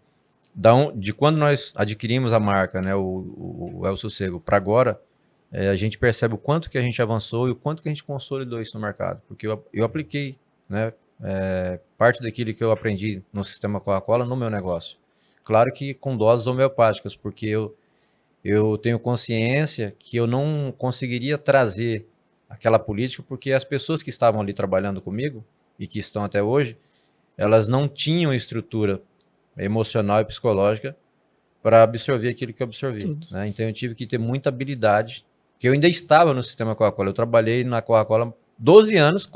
de quando nós adquirimos a marca, né, o El Sossego, para agora, a gente percebe o quanto que a gente avançou e o quanto que a gente consolidou isso no mercado. Porque eu apliquei, né, parte daquilo que eu aprendi no sistema Coca-Cola no meu negócio. Claro que com doses homeopáticas, porque eu tenho consciência que eu não conseguiria trazer aquela política, porque as pessoas que estavam ali trabalhando comigo e que estão até hoje, elas não tinham estrutura emocional e psicológica para absorver aquilo que eu absorvi. Né? Então eu tive que ter muita habilidade, que eu ainda estava no sistema Coca-Cola. Eu trabalhei na Coca-Cola 12 anos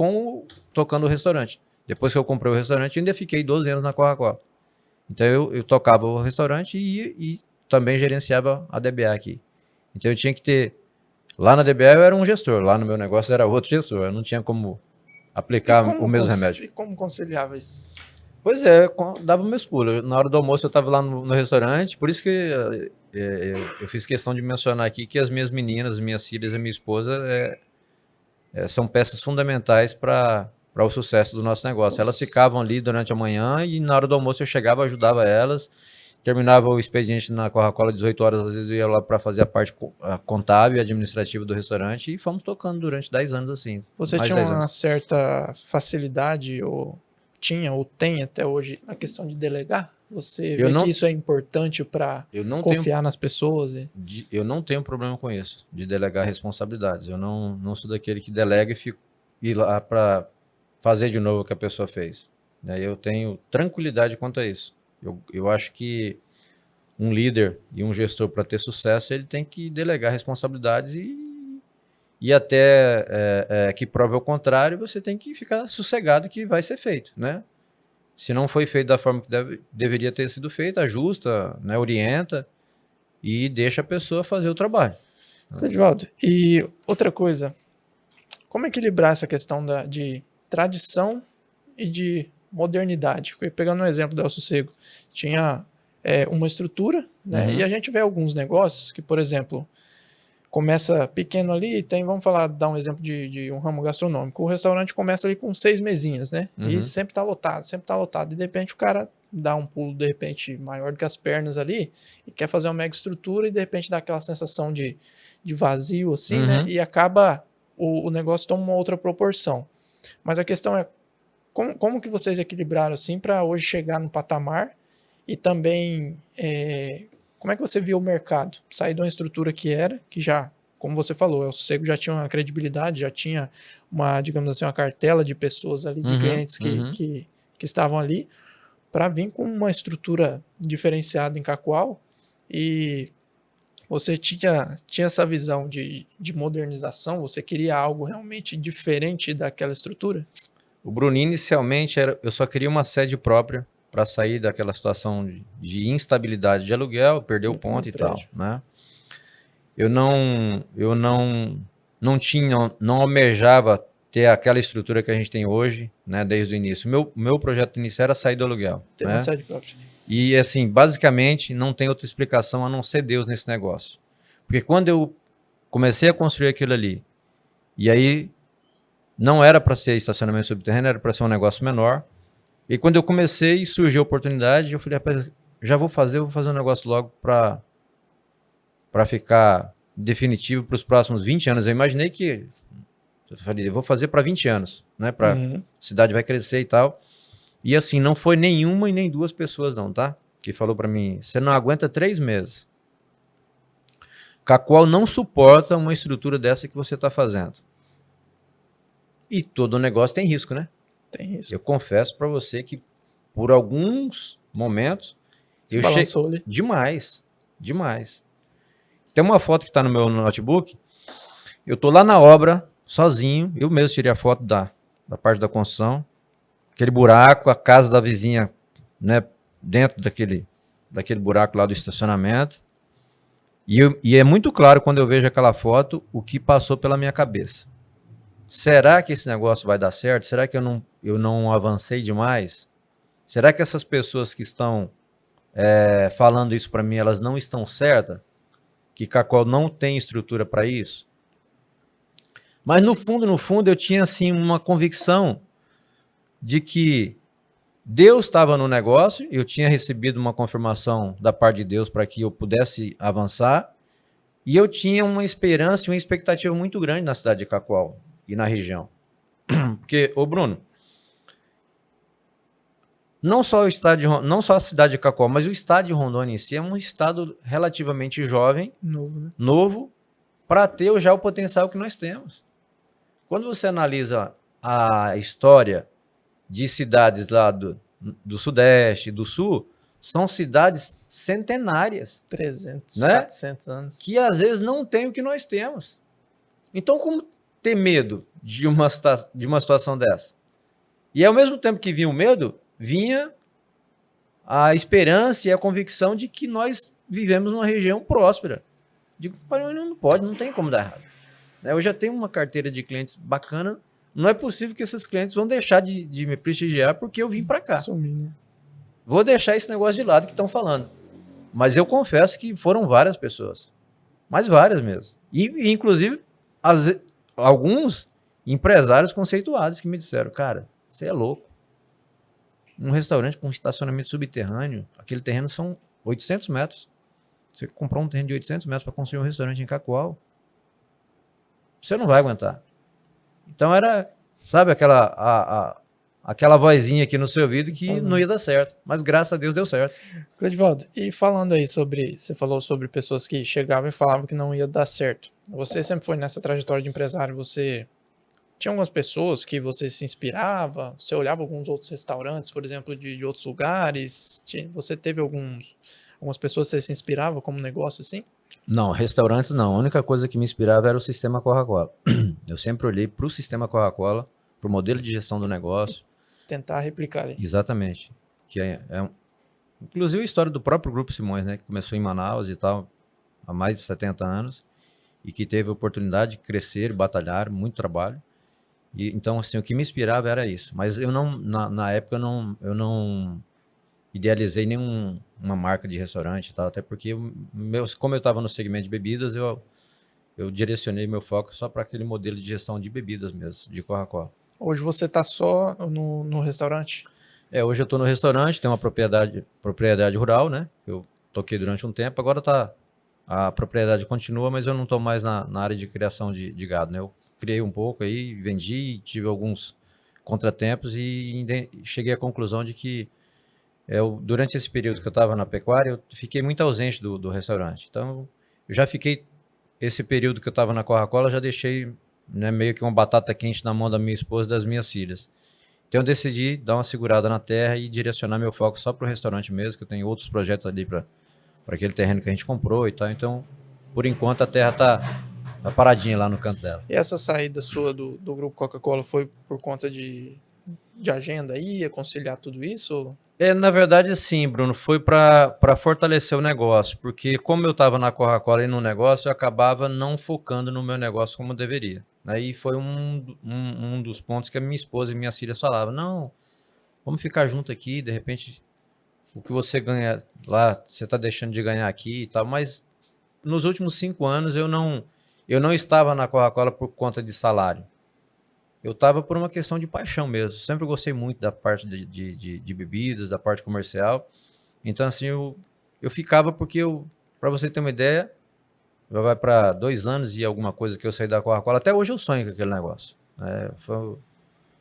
tocando o restaurante. Depois que eu comprei o restaurante, eu ainda fiquei 12 anos na Coca-Cola. Então eu tocava o restaurante e também gerenciava a DBA aqui. Então eu tinha que ter... Lá na DBA eu era um gestor, lá no meu negócio era outro gestor. Eu não tinha como aplicar o mesmo remédio. E como conciliava isso? Pois dava meus pulos. Na hora do almoço eu estava lá no restaurante, por isso que eu fiz questão de mencionar aqui que as minhas meninas, minhas filhas e minha esposa são peças fundamentais para o sucesso do nosso negócio. Elas ficavam ali durante a manhã e na hora do almoço eu chegava, ajudava elas. terminava o expediente na Coca-Cola 18 horas, às vezes eu ia lá para fazer a parte contábil e administrativa do restaurante e fomos tocando durante 10 anos assim. Você Mais tinha 10 uma anos. certa facilidade, ou tinha, ou tem até hoje, na questão de delegar? Você Eu vê que não, isso é importante para eu não tenho, confiar nas pessoas? eu não tenho problema com isso, de delegar responsabilidades. Eu não sou daquele que delega e fico ir lá para fazer de novo o que a pessoa fez. Né? Eu tenho tranquilidade quanto a isso. Eu acho que um líder e um gestor, para ter sucesso, ele tem que delegar responsabilidades e até que prove o contrário, você tem que ficar sossegado que vai ser feito, né? Se não foi feito da forma que deveria ter sido feito, ajusta, né, orienta e deixa a pessoa fazer o trabalho. Edivaldo, e outra coisa, como equilibrar essa questão de tradição e de modernidade? Pegando um exemplo do El Sossego, tinha uma estrutura, né? Uhum. E a gente vê alguns negócios que, por exemplo, começa pequeno ali, vamos falar, dar um exemplo de um ramo gastronômico. O restaurante começa ali com 6 mesinhas, né? E Uhum. sempre tá lotado, sempre tá lotado. E de repente o cara dá um pulo, de repente, maior do que as pernas ali, e quer fazer uma mega estrutura, e de repente dá aquela sensação de vazio, assim, né? Uhum. E acaba, o negócio toma uma outra proporção. Mas a questão é, como que vocês equilibraram, assim, para hoje chegar no patamar, e também, como é que você viu o mercado? Sair de uma estrutura que já, como você falou, o Sossego já tinha uma credibilidade, já tinha uma, digamos assim, uma cartela de pessoas ali, de Uhum. clientes Uhum. que estavam ali, para vir com uma estrutura diferenciada em Cacoal, e você tinha essa visão de modernização, você queria algo realmente diferente daquela estrutura? O Bruninho, inicialmente, eu só queria uma sede própria para sair daquela situação de instabilidade de aluguel, perder o No ponto e tal, prédio. né? Não almejava ter aquela estrutura que a gente tem hoje, né, desde o início. Meu projeto inicial era sair do aluguel, Ter uma né? sede própria. E assim, basicamente, não tem outra explicação a não ser Deus nesse negócio. Porque quando eu comecei a construir aquilo ali, e aí não era para ser estacionamento subterrâneo, era para ser um negócio menor. E quando eu comecei, surgiu a oportunidade, eu falei, rapaz, já vou fazer um negócio logo para ficar definitivo para os próximos 20 anos. Eu imaginei que eu vou fazer para 20 anos, né? Para a cidade vai crescer e tal. E assim, não foi nenhuma e nem duas pessoas não, tá? Que falou para mim, você não aguenta 3 meses. Cacoal não suporta uma estrutura dessa que você está fazendo. E todo negócio tem risco, né? Tem isso. Eu confesso para você que por alguns momentos Você balançou ali. demais. Tem uma foto que está no meu notebook. Eu tô lá na obra, sozinho. Eu mesmo tirei a foto da parte da construção. Aquele buraco, a casa da vizinha, né, dentro daquele buraco lá do estacionamento. E é muito claro quando eu vejo aquela foto o que passou pela minha cabeça. Será que esse negócio vai dar certo? Será que eu não avancei demais? Será que essas pessoas que estão falando isso para mim, elas não estão certas? Que Cacoal não tem estrutura para isso? Mas no fundo, eu tinha assim uma convicção de que Deus estava no negócio, eu tinha recebido uma confirmação da parte de Deus para que eu pudesse avançar, e eu tinha uma esperança e uma expectativa muito grande na cidade de Cacoal e na região. Porque, ô Bruno, não só a cidade de Cacoal, mas o estado de Rondônia em si é um estado relativamente jovem, Novo, né? novo, para ter já o potencial que nós temos. Quando você analisa a história de cidades lá do Sudeste, do Sul, são cidades centenárias. 300, né? 400 anos. Que às vezes não tem o que nós temos. Então, como ter medo de uma situação dessa? E ao mesmo tempo que vinha o medo, vinha a esperança e a convicção de que nós vivemos numa região próspera. Digo, não pode, não tem como dar errado. Eu já tenho uma carteira de clientes bacana, não é possível que esses clientes vão deixar de me prestigiar porque eu vim para cá. Sumir, né? Vou deixar esse negócio de lado que estão falando. Mas eu confesso que foram várias pessoas. Mas várias mesmo. E inclusive, alguns empresários conceituados que me disseram, cara, você é louco. Um restaurante com estacionamento subterrâneo, aquele terreno são 800 metros. Você comprou um terreno de 800 metros para construir um restaurante em Cacoal, você não vai aguentar. Então era, sabe, aquela vozinha aqui no seu ouvido que não ia dar certo. Mas graças a Deus deu certo. Cledivaldo, e falando aí sobre, você falou sobre pessoas que chegavam e falavam que não ia dar certo. Você sempre foi nessa trajetória de empresário, você tinha algumas pessoas que você se inspirava, você olhava alguns outros restaurantes, por exemplo, de outros lugares, você teve algumas pessoas que você se inspirava como negócio assim? Não, restaurantes não. A única coisa que me inspirava era o sistema Coca-Cola. Eu sempre olhei para o sistema Coca-Cola, para o modelo de gestão do negócio. Tentar replicar ali. Exatamente. Que inclusive a história do próprio Grupo Simões, né? Que começou em Manaus e tal, há mais de 70 anos, e que teve a oportunidade de crescer e batalhar, muito trabalho. E, então, assim, o que me inspirava era isso. Mas eu não, na época, eu não idealizei nenhuma marca de restaurante e tal, até porque, como eu estava no segmento de bebidas, eu direcionei meu foco só para aquele modelo de gestão de bebidas mesmo, de Coca-Cola. Hoje você está só no restaurante? Hoje eu estou no restaurante, tem uma propriedade rural, né? Eu toquei durante um tempo, agora a propriedade continua, mas eu não estou mais na área de criação de gado, né? Eu criei um pouco aí, vendi, tive alguns contratempos e cheguei à conclusão de que durante esse período que eu estava na pecuária, eu fiquei muito ausente do restaurante. Então, eu já fiquei, esse período que eu estava na Coca-Cola, já deixei, né, meio que uma batata quente na mão da minha esposa e das minhas filhas. Então, eu decidi dar uma segurada na terra e direcionar meu foco só para o restaurante mesmo, que eu tenho outros projetos ali para aquele terreno que a gente comprou e tal. Então, por enquanto, a terra está paradinha lá no canto dela. E essa saída sua do Grupo Coca-Cola foi por conta de agenda aí, conciliar tudo isso? Na verdade, sim, Bruno, foi para fortalecer o negócio, porque como eu estava na Coca-Cola e no negócio, eu acabava não focando no meu negócio como deveria. Aí foi um dos pontos que a minha esposa e minhas filhas falavam, não, vamos ficar junto aqui, de repente o que você ganha lá, você está deixando de ganhar aqui e tal, mas nos últimos 5 anos eu não estava na Coca-Cola por conta de salário. Eu estava por uma questão de paixão mesmo. Sempre gostei muito da parte de bebidas, da parte comercial. Então, assim, eu ficava porque para você ter uma ideia, vai para 2 anos e alguma coisa que eu saí da Coca-Cola. Até hoje eu sonho com aquele negócio.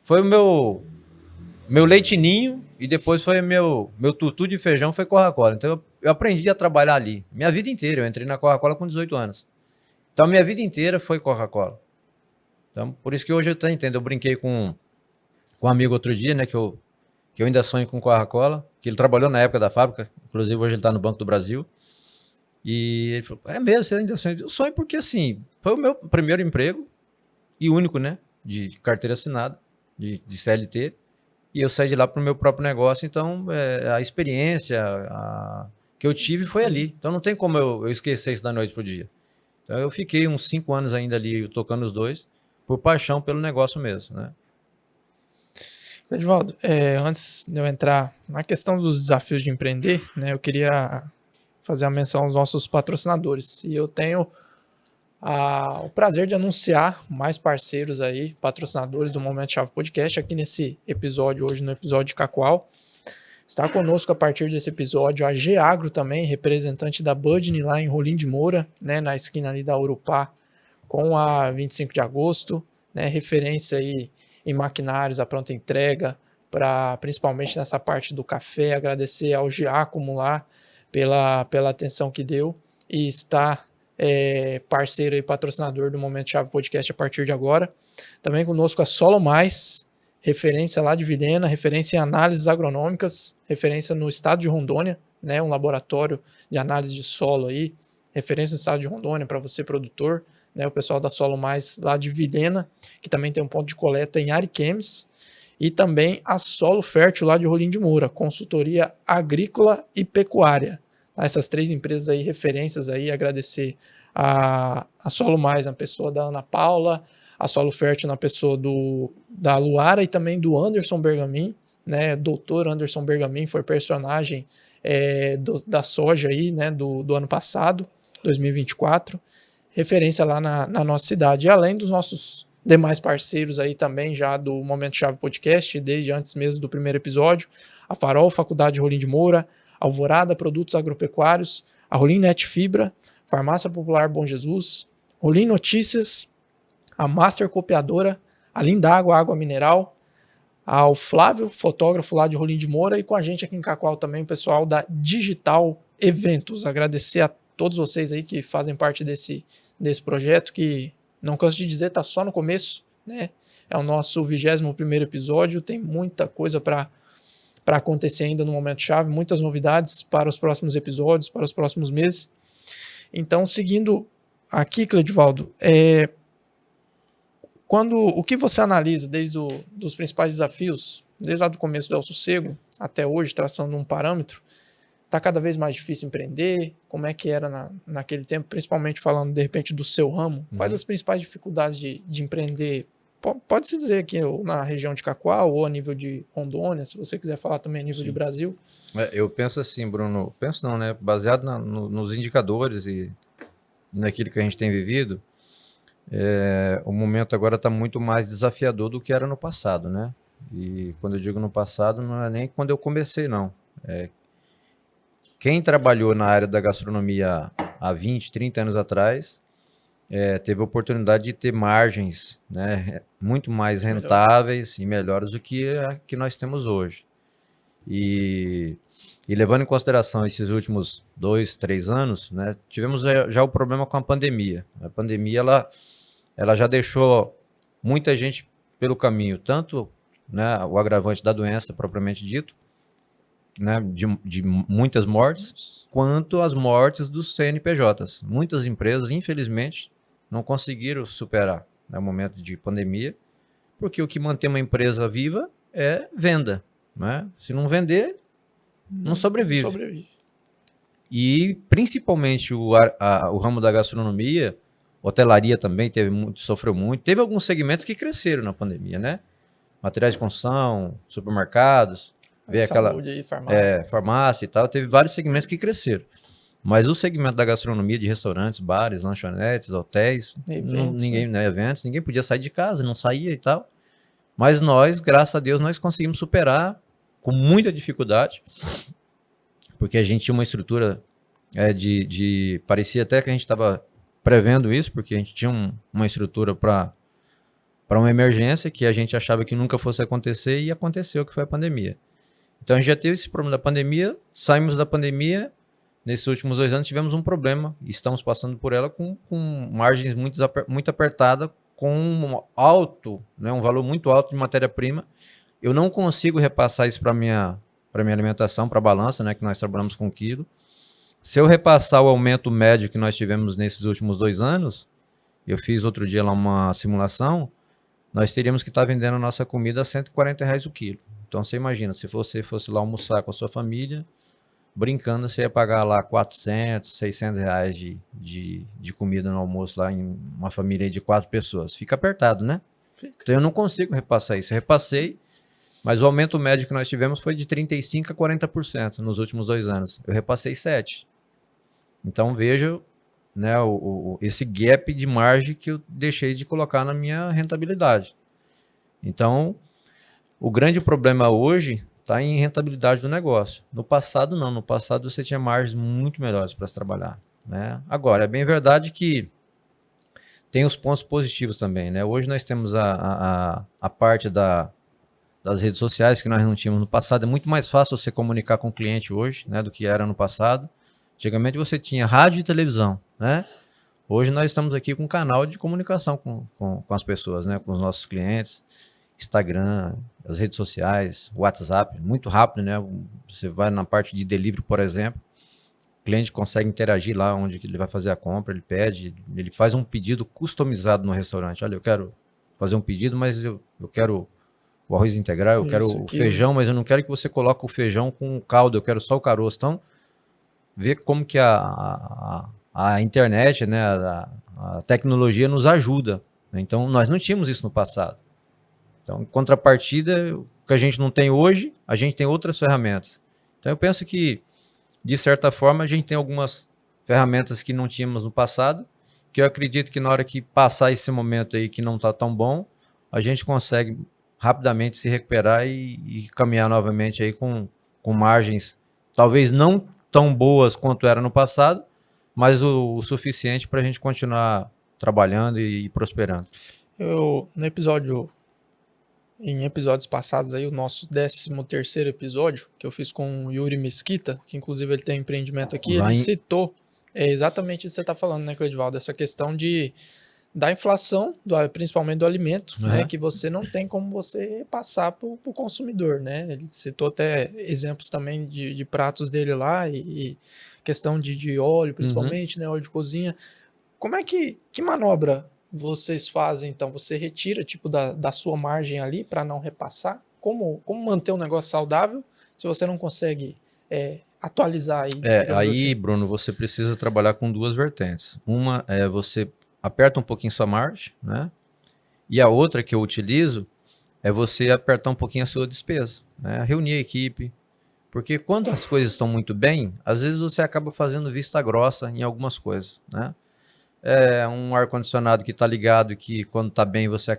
Foi o meu leitinho e depois foi meu tutu de feijão, foi Coca-Cola. Então, eu aprendi a trabalhar ali. Minha vida inteira. Eu entrei na Coca-Cola com 18 anos. Então, minha vida inteira foi Coca-Cola. Então, por isso que hoje eu entendo. Eu brinquei com um amigo outro dia, né, que eu ainda sonho com Coca-Cola, que ele trabalhou na época da fábrica, inclusive hoje ele está no Banco do Brasil. E ele falou, é mesmo, você ainda sonha? Eu sonho porque, assim, foi o meu primeiro emprego e único, né, de carteira assinada, de CLT, e eu saí de lá para o meu próprio negócio, então a experiência que eu tive foi ali. Então não tem como eu esquecer isso da noite pro dia. Então eu fiquei uns 5 anos ainda ali tocando os dois, por paixão pelo negócio mesmo, né? Edivaldo, antes de eu entrar na questão dos desafios de empreender, né, eu queria fazer a menção aos nossos patrocinadores. E eu tenho o prazer de anunciar mais parceiros aí, patrocinadores do Momento Chave Podcast, aqui nesse episódio, hoje no episódio de Cacoal. Está conosco a partir desse episódio a Geagro também, representante da Budney lá em Rolim de Moura, né, na esquina ali da Urupá, com a 25 de agosto, né, referência aí em maquinários, a pronta entrega, principalmente nessa parte do café, agradecer ao Giacomo lá pela atenção que deu e está parceiro e patrocinador do Momento Chave Podcast a partir de agora. Também conosco a Solo Mais, referência lá de Vilhena, referência em análises agronômicas, referência no estado de Rondônia, né, um laboratório de análise de solo aí, referência no estado de Rondônia para você produtor, né, o pessoal da Solo Mais lá de Vilhena, que também tem um ponto de coleta em Ariquemes, e também a Solo Fértil lá de Rolim de Moura, consultoria agrícola e pecuária. Essas 3 empresas aí, referências aí, agradecer a Solo Mais na pessoa da Ana Paula, a Solo Fértil na pessoa da Luara e também do Anderson Bergamin, né, doutor Anderson Bergamin, foi personagem da soja aí, né, do ano passado, 2024, referência lá na nossa cidade, e além dos nossos demais parceiros aí também já do Momento Chave Podcast, desde antes mesmo do primeiro episódio, a Farol, Faculdade Rolim de Moura, Alvorada Produtos Agropecuários, a Rolim Net Fibra, Farmácia Popular Bom Jesus, Rolim Notícias, a Master Copiadora, a Lindágua Água Mineral, ao Flávio, fotógrafo lá de Rolim de Moura, e com a gente aqui em Cacoal também o pessoal da Digital Eventos. Agradecer a todos vocês aí que fazem parte desse projeto, que, não canso de dizer, está só no começo, né? É o nosso 21º episódio, tem muita coisa para acontecer ainda no Momento Chave, muitas novidades para os próximos episódios, para os próximos meses. Então, seguindo aqui, Cledivaldo, o que você analisa desde dos principais desafios, desde lá do começo do El Sossego até hoje, traçando um parâmetro, está cada vez mais difícil empreender? Como é que era naquele tempo, principalmente falando, de repente, do seu ramo? Quais as principais dificuldades de empreender? Pode-se dizer aqui na região de Cacoal ou a nível de Rondônia, se você quiser falar também a nível de Brasil. Eu penso assim, Bruno, penso não, né? Baseado nos indicadores e naquilo que a gente tem vivido, o momento agora está muito mais desafiador do que era no passado, né? E quando eu digo no passado, não é nem quando eu comecei, não. Quem trabalhou na área da gastronomia há 20, 30 anos atrás, teve a oportunidade de ter margens, né, muito mais rentáveis e melhores do que a que nós temos hoje. E levando em consideração esses últimos 2, 3 anos, né, tivemos já o problema com a pandemia. A pandemia ela já deixou muita gente pelo caminho, tanto, né, o agravante da doença propriamente dito, né, de muitas mortes, quanto as mortes dos CNPJs. Muitas empresas, infelizmente, não conseguiram superar, né, o momento de pandemia, porque o que mantém uma empresa viva é venda, né? Se não vender, não sobrevive. E principalmente o ramo da gastronomia, hotelaria também sofreu muito. Teve alguns segmentos que cresceram na pandemia, né? Materiais de construção, supermercados, veio saúde aí, farmácia. Farmácia e tal. Teve vários segmentos que cresceram. Mas o segmento da gastronomia, de restaurantes, bares, lanchonetes, hotéis, eventos, ninguém podia sair de casa, não saía e tal. Mas nós, graças a Deus, nós conseguimos superar com muita dificuldade, porque a gente tinha uma estrutura parecia até que a gente estava prevendo isso, porque a gente tinha uma estrutura para uma emergência que a gente achava que nunca fosse acontecer, e aconteceu, que foi a pandemia. Então a gente já teve esse problema da pandemia, saímos da pandemia. Nesses últimos 2 anos tivemos um problema, e estamos passando por ela com margens muito apertadas, com um valor muito alto de matéria-prima. Eu não consigo repassar isso para minha alimentação, para a balança, né, que nós trabalhamos com quilo. Se eu repassar o aumento médio que nós tivemos nesses últimos 2 anos, eu fiz outro dia lá uma simulação, nós teríamos que estar vendendo a nossa comida a R$140 o quilo. Então você imagina, se você fosse lá almoçar com a sua família, brincando, você ia pagar lá R$400, R$600 de comida no almoço lá em uma família de 4 pessoas. Fica apertado, né? Então eu não consigo repassar isso. Eu repassei, mas o aumento médio que nós tivemos foi de 35% a 40% nos últimos 2 anos. Eu repassei 7%. Então veja, né, esse gap de margem que eu deixei de colocar na minha rentabilidade. Então, o grande problema hoje está em rentabilidade do negócio. No passado, não. No passado, você tinha margens muito melhores para se trabalhar, né? Agora, é bem verdade que tem os pontos positivos também, né? Hoje nós temos a parte das redes sociais que nós não tínhamos no passado. É muito mais fácil você comunicar com o cliente hoje, né, do que era no passado. Antigamente você tinha rádio e televisão, né? Hoje nós estamos aqui com um canal de comunicação com as pessoas, né? Com os nossos clientes. Instagram, as redes sociais, WhatsApp, muito rápido, né? Você vai na parte de delivery, por exemplo, o cliente consegue interagir lá onde ele vai fazer a compra, ele pede, ele faz um pedido customizado no restaurante. Olha, eu quero fazer um pedido, mas eu quero o arroz integral, eu quero o feijão, mas eu não quero que você coloque o feijão com caldo, eu quero só o caroço. Então, vê como que a internet, né, a tecnologia nos ajuda. Então, nós não tínhamos isso no passado. Então, em contrapartida, o que a gente não tem hoje, a gente tem outras ferramentas. Então, eu penso que, de certa forma, a gente tem algumas ferramentas que não tínhamos no passado, que eu acredito que na hora que passar esse momento aí que não está tão bom, a gente consegue rapidamente se recuperar e caminhar novamente aí com margens talvez não tão boas quanto era no passado, mas o suficiente para a gente continuar trabalhando e prosperando. Em episódios passados aí, o nosso 13º episódio, que eu fiz com o Yuri Mesquita, que inclusive ele tem um empreendimento aqui, ele citou exatamente isso que você está falando, né, Cleidivaldo? Essa questão da inflação, principalmente do alimento, né, que você não tem como você passar para o consumidor, né? Ele citou até exemplos também de pratos dele lá e questão de óleo, principalmente, né, óleo de cozinha. Como é que manobra vocês fazem, então? Você retira, tipo, da sua margem ali para não repassar? Como manter um negócio saudável se você não consegue atualizar aí, digamos assim? Bruno, você precisa trabalhar com duas vertentes. Uma é você aperta um pouquinho sua margem, né? E a outra que eu utilizo é você apertar um pouquinho a sua despesa, né? Reunir a equipe. Porque quando as coisas estão muito bem, às vezes você acaba fazendo vista grossa em algumas coisas, né? É um ar-condicionado que está ligado, que quando está bem você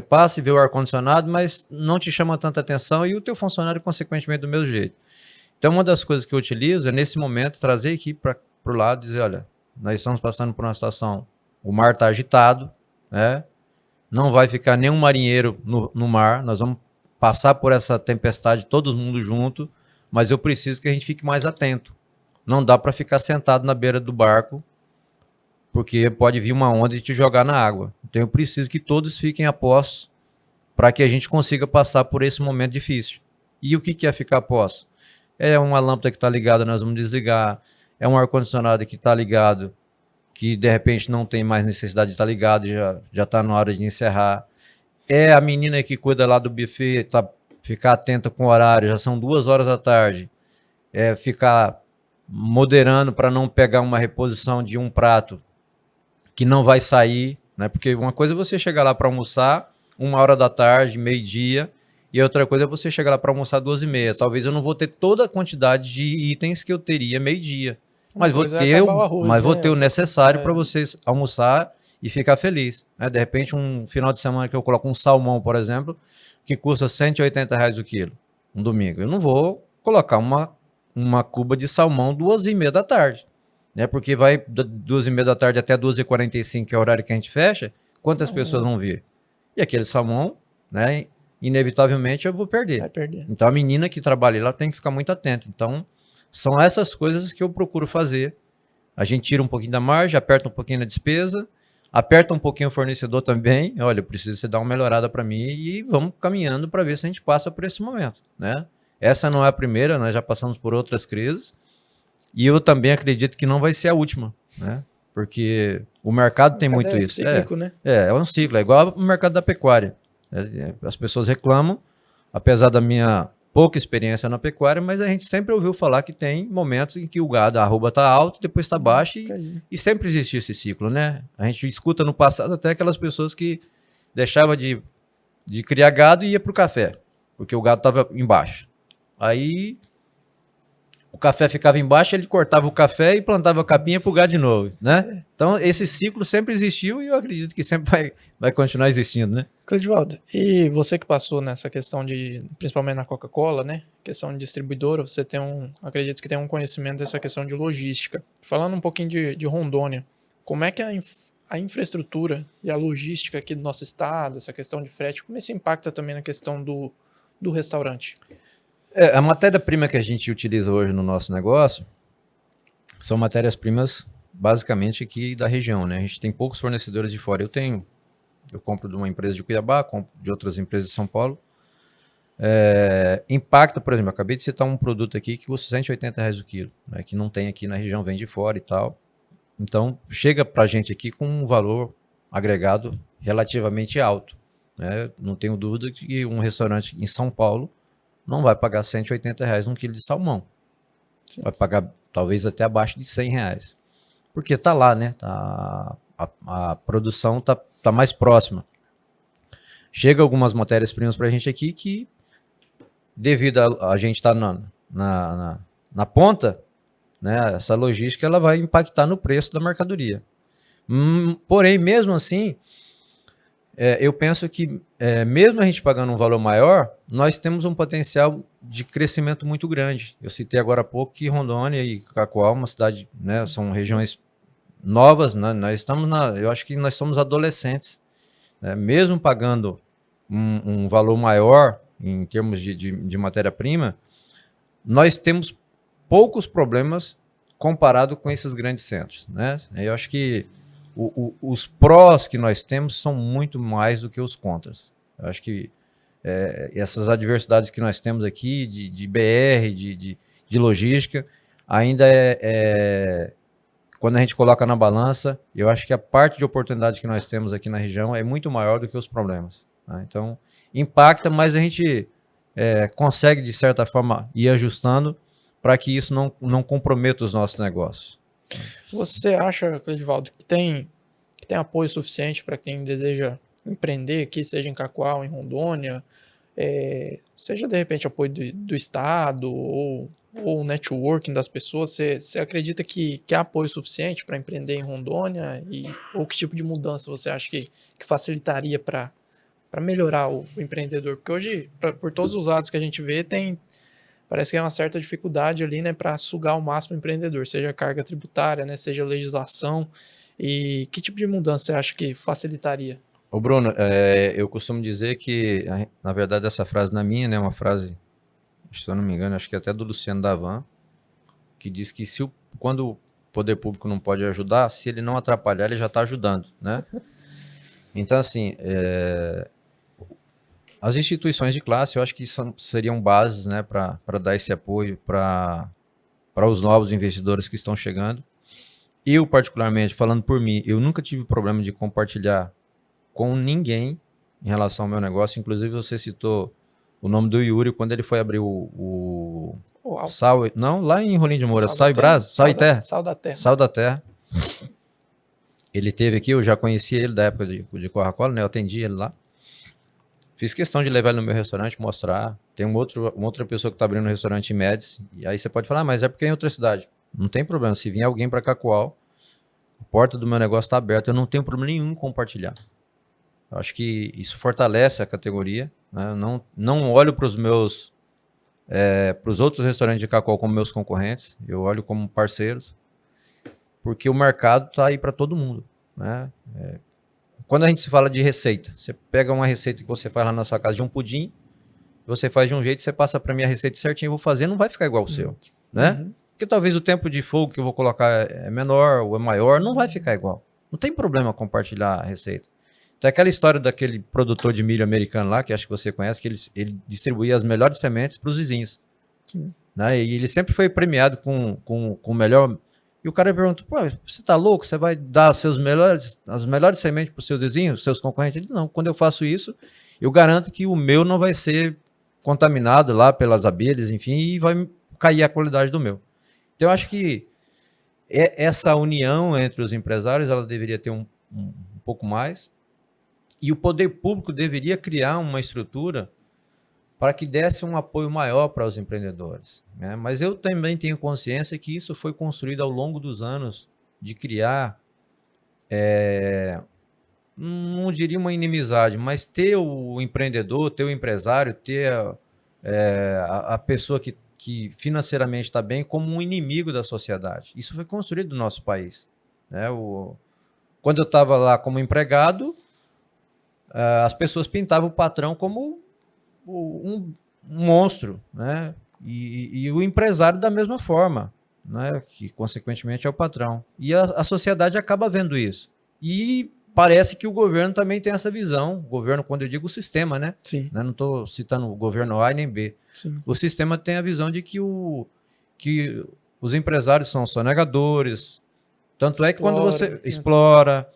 passa e vê o ar-condicionado, mas não te chama tanta atenção e o teu funcionário, consequentemente, do mesmo jeito. Então, uma das coisas que eu utilizo é, nesse momento, trazer a equipe para o lado e dizer, olha, nós estamos passando por uma situação, o mar está agitado, né? Não vai ficar nenhum marinheiro no mar, nós vamos passar por essa tempestade todo mundo junto, mas eu preciso que a gente fique mais atento. Não dá para ficar sentado na beira do barco, porque pode vir uma onda e te jogar na água. Então eu preciso que todos fiquem a postos para que a gente consiga passar por esse momento difícil. E o que é ficar a postos? É uma lâmpada que está ligada, nós vamos desligar. É um ar-condicionado que está ligado, que de repente não tem mais necessidade de estar ligado, já está na hora de encerrar. É a menina que cuida lá do buffet, ficar atenta com o horário, já são 2 horas da tarde. É ficar moderando para não pegar uma reposição de um prato que não vai sair, né? Porque uma coisa é você chegar lá para almoçar 1 hora da tarde, meio-dia, e outra coisa é você chegar lá para almoçar 2h30. Talvez eu não vou ter toda a quantidade de itens que eu teria meio-dia, mas vou ter o necessário para vocês almoçar e ficar feliz, né? De repente, um final de semana que eu coloco um salmão, por exemplo, que custa R$ 180 o quilo, um domingo. Eu não vou colocar uma cuba de salmão 2h30 da tarde, né? Porque vai 2h30 da tarde até 2h45, que é o horário que a gente fecha, quantas pessoas vão vir? E aquele salmão, né, inevitavelmente eu vou perder. Vai perder. Então a menina que trabalha lá tem que ficar muito atenta. Então são essas coisas que eu procuro fazer. A gente tira um pouquinho da margem, aperta um pouquinho na despesa, aperta um pouquinho o fornecedor também. Olha, eu preciso você dar uma melhorada para mim e vamos caminhando para ver se a gente passa por esse momento, né? Essa não é a primeira, nós já passamos por outras crises. E eu também acredito que não vai ser a última, né? Porque o mercado tem muito isso. Cíclico, né? É um ciclo, é igual o mercado da pecuária. As pessoas reclamam, apesar da minha pouca experiência na pecuária, mas a gente sempre ouviu falar que tem momentos em que o gado, a arroba está alta, depois está baixa e sempre existiu esse ciclo, né? A gente escuta no passado até aquelas pessoas que deixavam de criar gado e ia para o café, porque o gado estava embaixo. Aí o café ficava embaixo, ele cortava o café e plantava a capinha para o gado de novo, né? Então, esse ciclo sempre existiu e eu acredito que sempre vai continuar existindo, né? Cleidivaldo, e você que passou nessa questão principalmente na Coca-Cola, né? Questão de distribuidora, você acredito que tem um conhecimento dessa questão de logística. Falando um pouquinho de Rondônia, como é que a infraestrutura e a logística aqui do nosso estado, essa questão de frete, como isso impacta também na questão do restaurante? A matéria-prima que a gente utiliza hoje no nosso negócio são matérias-primas basicamente aqui da região, né? A gente tem poucos fornecedores de fora. Eu compro de uma empresa de Cuiabá, compro de outras empresas de São Paulo. Impacta, por exemplo, eu acabei de citar um produto aqui que custa R$ 180 o quilo, né? Que não tem aqui na região, vem de fora e tal. Então, chega para a gente aqui com um valor agregado relativamente alto, né? Não tenho dúvida que um restaurante em São Paulo não vai pagar R$ 180 um quilo de salmão. Sim. Vai pagar talvez até abaixo de R$ 100. Porque está lá, né? A produção tá mais próxima. Chega algumas matérias-primas para a gente aqui que, devido a gente estar na ponta, né? Essa logística ela vai impactar no preço da mercadoria. Porém, mesmo assim, eu penso que, mesmo a gente pagando um valor maior, nós temos um potencial de crescimento muito grande. Eu citei agora há pouco que Rondônia e Cacoal, uma cidade, né, são regiões novas, né, eu acho que nós somos adolescentes, né, mesmo pagando um valor maior em termos de matéria-prima, nós temos poucos problemas comparado com esses grandes centros, né? Eu acho que os prós que nós temos são muito mais do que os contras. Eu acho que essas adversidades que nós temos aqui de BR, de logística, ainda quando a gente coloca na balança, eu acho que a parte de oportunidade que nós temos aqui na região é muito maior do que os problemas, né? Então, impacta, mas a gente consegue, de certa forma, ir ajustando para que isso não comprometa os nossos negócios. Você acha, Cleidivaldo, que tem apoio suficiente para quem deseja empreender aqui, seja em Cacoal, em Rondônia, seja de repente apoio do Estado ou networking das pessoas? Você acredita que há apoio suficiente para empreender em Rondônia? Ou que tipo de mudança você acha que facilitaria para melhorar o empreendedor? Porque hoje, por todos os lados que a gente vê, parece que é uma certa dificuldade ali, né, para sugar ao máximo o empreendedor, seja carga tributária, né, seja legislação. E que tipo de mudança você acha que facilitaria? Ô Bruno, eu costumo dizer que, na verdade, essa frase não é minha, né, uma frase, se eu não me engano, acho que até do Luciano Davan, que diz que quando o poder público não pode ajudar, se ele não atrapalhar, ele já está ajudando, né? Então, assim, as instituições de classe, eu acho que seriam bases, né, para dar esse apoio para os novos investidores que estão chegando. Eu, particularmente, falando por mim, eu nunca tive problema de compartilhar com ninguém em relação ao meu negócio. Inclusive, você citou o nome do Yuri quando ele foi abrir o Sal, não, lá em Rolim de Moura, Sal e Brás, Sal e Terra. Sal da Terra. Sal da Terra. Ele teve aqui, eu já conhecia ele da época de Coca-Cola, né? Eu atendi ele lá. Fiz questão de levar ele no meu restaurante, mostrar. Tem uma outra pessoa que está abrindo um restaurante em Médici. E aí você pode falar, mas é porque é em outra cidade. Não tem problema. Se vier alguém para Cacoal, a porta do meu negócio está aberta. Eu não tenho problema nenhum em compartilhar. Eu acho que isso fortalece a categoria, né? Não olho para os outros restaurantes de Cacoal como meus concorrentes. Eu olho como parceiros. Porque o mercado está aí para todo mundo, né? Quando a gente se fala de receita, você pega uma receita que você faz lá na sua casa de um pudim, você faz de um jeito, você passa para mim a receita certinho, eu vou fazer, não vai ficar igual o seu, né? Uhum. Porque talvez o tempo de fogo que eu vou colocar é menor ou é maior, não vai ficar igual. Não tem problema compartilhar a receita. Tem aquela história daquele produtor de milho americano lá, que acho que você conhece, que ele distribuía as melhores sementes para os vizinhos. Sim. Né? E ele sempre foi premiado com o melhor. E o cara pergunta, pô, você tá louco? Você vai dar as melhores sementes para os seus vizinhos, seus concorrentes? Ele diz, não, quando eu faço isso, eu garanto que o meu não vai ser contaminado lá pelas abelhas, enfim, e vai cair a qualidade do meu. Então, eu acho que essa união entre os empresários, ela deveria ter um pouco mais, e o poder público deveria criar uma estrutura para que desse um apoio maior para os empreendedores, né? Mas eu também tenho consciência que isso foi construído ao longo dos anos de criar, não diria uma inimizade, mas ter o empreendedor, ter o empresário, ter a pessoa que financeiramente está bem como um inimigo da sociedade. Isso foi construído no nosso país, né? Quando eu estava lá como empregado, as pessoas pintavam o patrão como um monstro, né? E o empresário da mesma forma, né? Que consequentemente é o patrão. E a sociedade acaba vendo isso. E parece que o governo também tem essa visão. O governo, quando eu digo o sistema, né? Sim. Não estou citando o governo A nem B. Sim. O sistema tem a visão de que os empresários são sonegadores. Tanto é que quando você explora,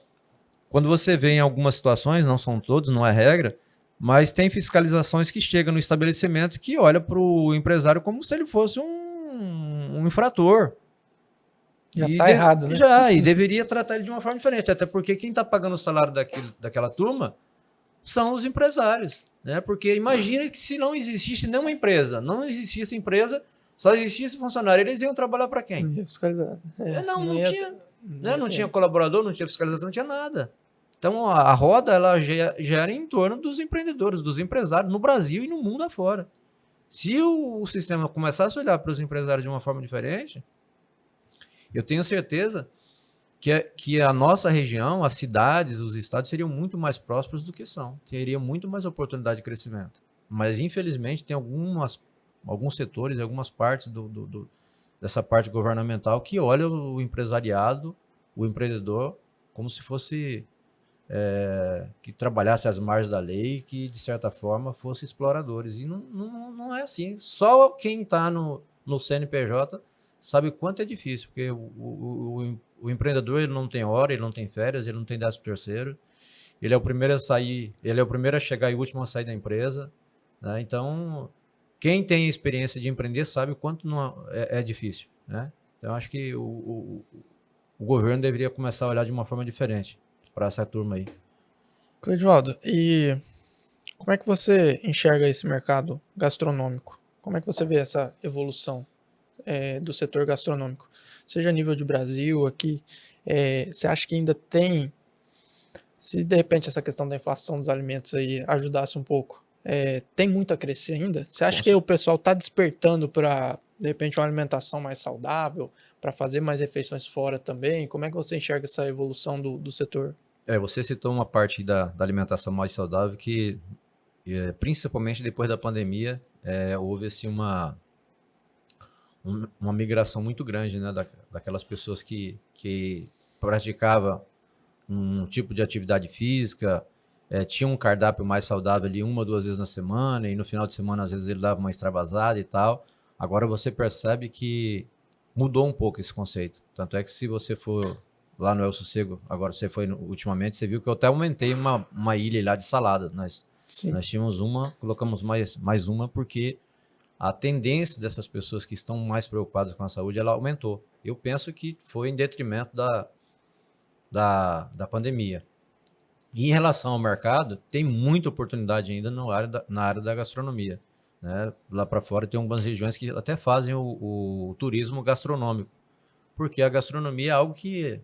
quando você vê em algumas situações, não são todos, não é regra, mas tem fiscalizações que chegam no estabelecimento que olha para o empresário como se ele fosse um infrator. Já está errado, né? E deveria tratar ele de uma forma diferente, até porque quem está pagando o salário daquela turma são os empresários, né? Porque imagina que se não existisse nenhuma empresa, só existisse funcionário, eles iam trabalhar para quem? Não ia fiscalizar. Não tinha colaborador, não tinha fiscalização, não tinha nada. Então, a roda ela gera em torno dos empreendedores, dos empresários, no Brasil e no mundo afora. Se o sistema começasse a olhar para os empresários de uma forma diferente, eu tenho certeza que a nossa região, as cidades, os estados seriam muito mais prósperos do que são. Teria muito mais oportunidade de crescimento. Mas, infelizmente, tem alguns setores, algumas partes dessa parte governamental que olham o empresariado, o empreendedor, como se fosse que trabalhasse às margens da lei, que, de certa forma, fosse exploradores. E não é assim. Só quem está no CNPJ sabe o quanto é difícil, porque o empreendedor ele não tem hora, ele não tem férias, ele não tem 13º, ele é o primeiro a sair, ele é o primeiro a chegar e o último a sair da empresa, né? Então, quem tem experiência de empreender sabe o quanto é difícil, né? Então, acho que o governo deveria começar a olhar de uma forma diferente para essa turma aí. Cleidivaldo, e como é que você enxerga esse mercado gastronômico? Como é que você vê essa evolução do setor gastronômico? Seja a nível de Brasil, aqui, você acha que ainda tem, se de repente essa questão da inflação dos alimentos aí ajudasse um pouco, tem muito a crescer ainda? Você acha que o pessoal está despertando para, de repente, uma alimentação mais saudável, para fazer mais refeições fora também? Como é que você enxerga essa evolução do setor? Você citou uma parte da alimentação mais saudável que, principalmente depois da pandemia, houve assim, uma migração muito grande, né, daquelas pessoas que praticavam um tipo de atividade física, tinha um cardápio mais saudável ali 1 ou 2 vezes na semana, e no final de semana às vezes ele dava uma extravasada e tal. Agora você percebe que mudou um pouco esse conceito. Tanto é que se você for lá no El Sossego, agora você foi ultimamente, você viu que eu até aumentei uma ilha lá de salada. Nós tínhamos uma, colocamos mais uma, porque a tendência dessas pessoas que estão mais preocupadas com a saúde, ela aumentou. Eu penso que foi em detrimento da pandemia. E em relação ao mercado, tem muita oportunidade ainda na área da gastronomia, né? Lá para fora tem algumas regiões que até fazem o turismo gastronômico, porque a gastronomia é algo que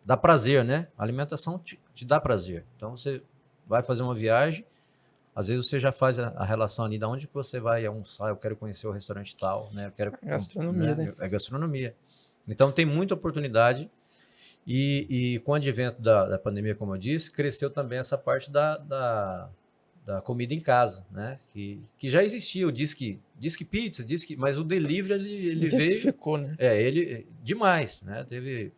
dá prazer, né? A alimentação te dá prazer. Então você vai fazer uma viagem, às vezes você já faz a relação ali de onde que você vai almoçar, eu quero conhecer o restaurante tal, né? Eu quero, gastronomia, né? É gastronomia. Então tem muita oportunidade e com o advento da pandemia, como eu disse, cresceu também essa parte da comida em casa, né? Que já existia o Disque Pizza, mas o delivery ele intensificou, veio, né? Ele demais, né? Teve